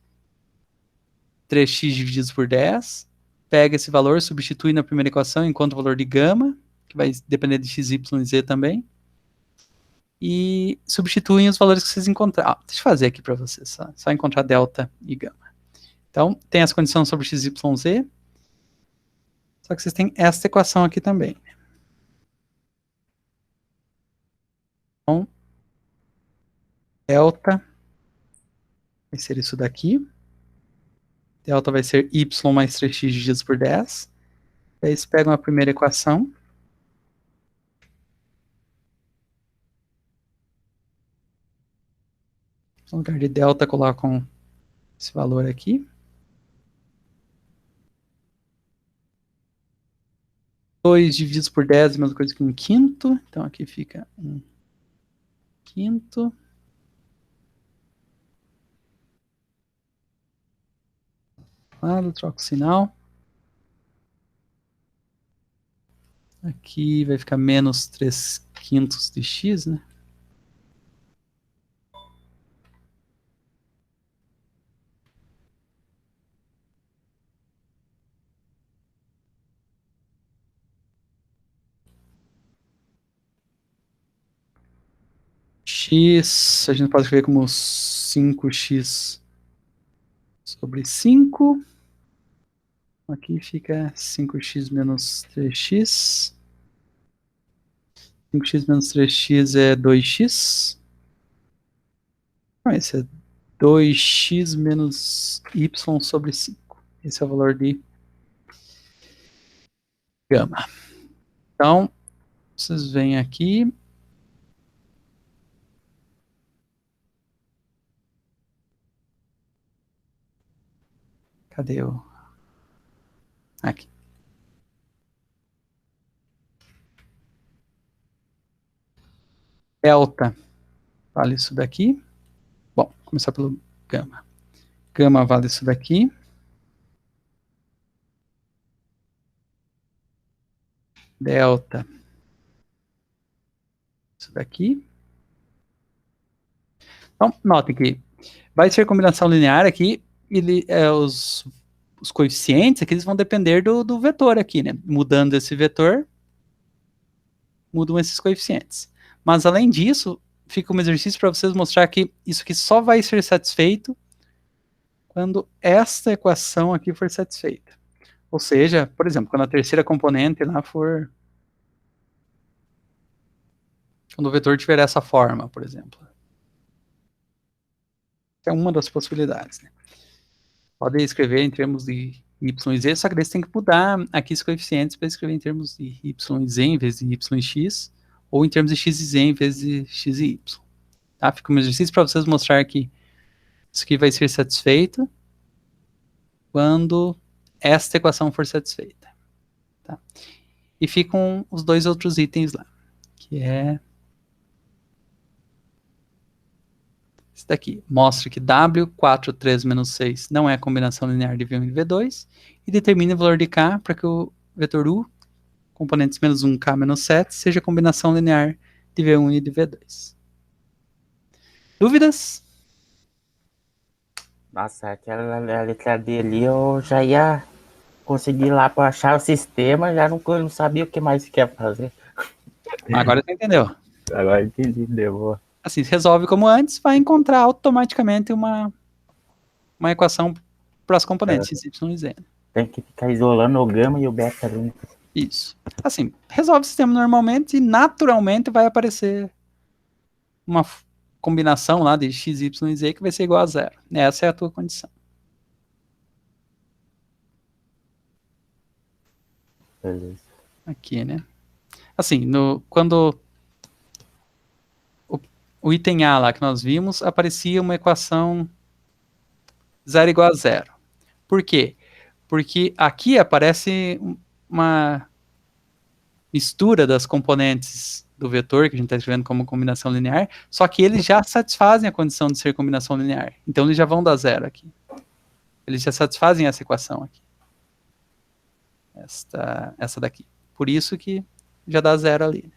3x divididos por 10. Pega esse valor, substitui na primeira equação, encontra o valor de gama, que vai depender de x, y e z também. E substituem os valores que vocês encontraram. Deixa eu fazer aqui para vocês, só encontrar delta e gama. Então, tem essa condição sobre x, y, z. Só que vocês têm essa equação aqui também. Então, delta vai ser isso daqui. Delta vai ser y mais 3x divididos por 10. Aí vocês pegam a primeira equação. No lugar de delta, colocam esse valor aqui. 2 divididos por 10 é a mesma coisa que 1/5. Então aqui fica 1/5. Troco o sinal. Aqui vai ficar menos 3/5 de x, né? X, a gente pode escrever como 5x sobre 5. Aqui fica 5x menos 3x. 5x menos 3x é 2x. Esse é 2x menos y sobre 5. Esse é o valor de gama. Então, vocês vêm aqui. Cadê o... Aqui. Delta vale isso daqui. Bom, vou começar pelo gama. Gama vale isso daqui. Delta. Isso daqui. Então, notem que vai ser combinação linear aqui. Os coeficientes aqui eles vão depender do vetor aqui, né? Mudando esse vetor, mudam esses coeficientes. Mas, além disso, fica um exercício para vocês mostrar que isso aqui só vai ser satisfeito quando esta equação aqui for satisfeita. Ou seja, por exemplo, quando a terceira componente lá for... Quando o vetor tiver essa forma, por exemplo. É uma das possibilidades, né? Pode escrever em termos de y e z, só que daí você tem que mudar aqui os coeficientes para escrever em termos de y e z em vez de y e x, ou em termos de x e z em vez de x e y. Tá? Fica um exercício para vocês mostrar que isso aqui vai ser satisfeito quando esta equação for satisfeita. Tá? E ficam os dois outros itens lá, que é esse daqui. Mostra que W, 4, 3, menos 6 não é a combinação linear de V1 e V2 e determina o valor de K para que o vetor U, componentes menos 1, K menos 7, seja a combinação linear de V1 e de V2. Dúvidas? Nossa, aquela letra D ali eu já ia conseguir ir lá para achar o sistema, já não sabia o que mais quer fazer. Agora você entendeu. Agora entendi, deu. Assim, se resolve como antes, vai encontrar automaticamente uma equação para as componentes x, y e z. Tem que ficar isolando o gama e o beta ali. Isso. Assim, resolve o sistema normalmente e naturalmente vai aparecer uma combinação lá de x, y e z que vai ser igual a 0. Essa é a tua condição. Beleza. Aqui, né? Assim, quando o item A lá que nós vimos, aparecia uma equação 0 igual a 0. Por quê? Porque aqui aparece uma mistura das componentes do vetor, que a gente está escrevendo como combinação linear, só que eles já satisfazem a condição de ser combinação linear. Então eles já vão dar 0 aqui. Eles já satisfazem essa equação aqui. Essa daqui. Por isso que já dá 0 ali. Né?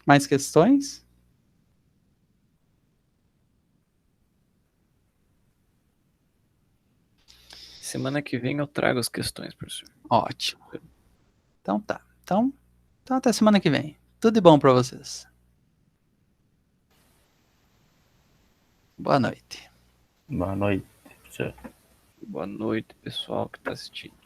Mais questões? Semana que vem eu trago as questões, professor. Ótimo. Então tá. Então até semana que vem. Tudo de bom para vocês. Boa noite. Boa noite, professor. Boa noite, pessoal que está assistindo.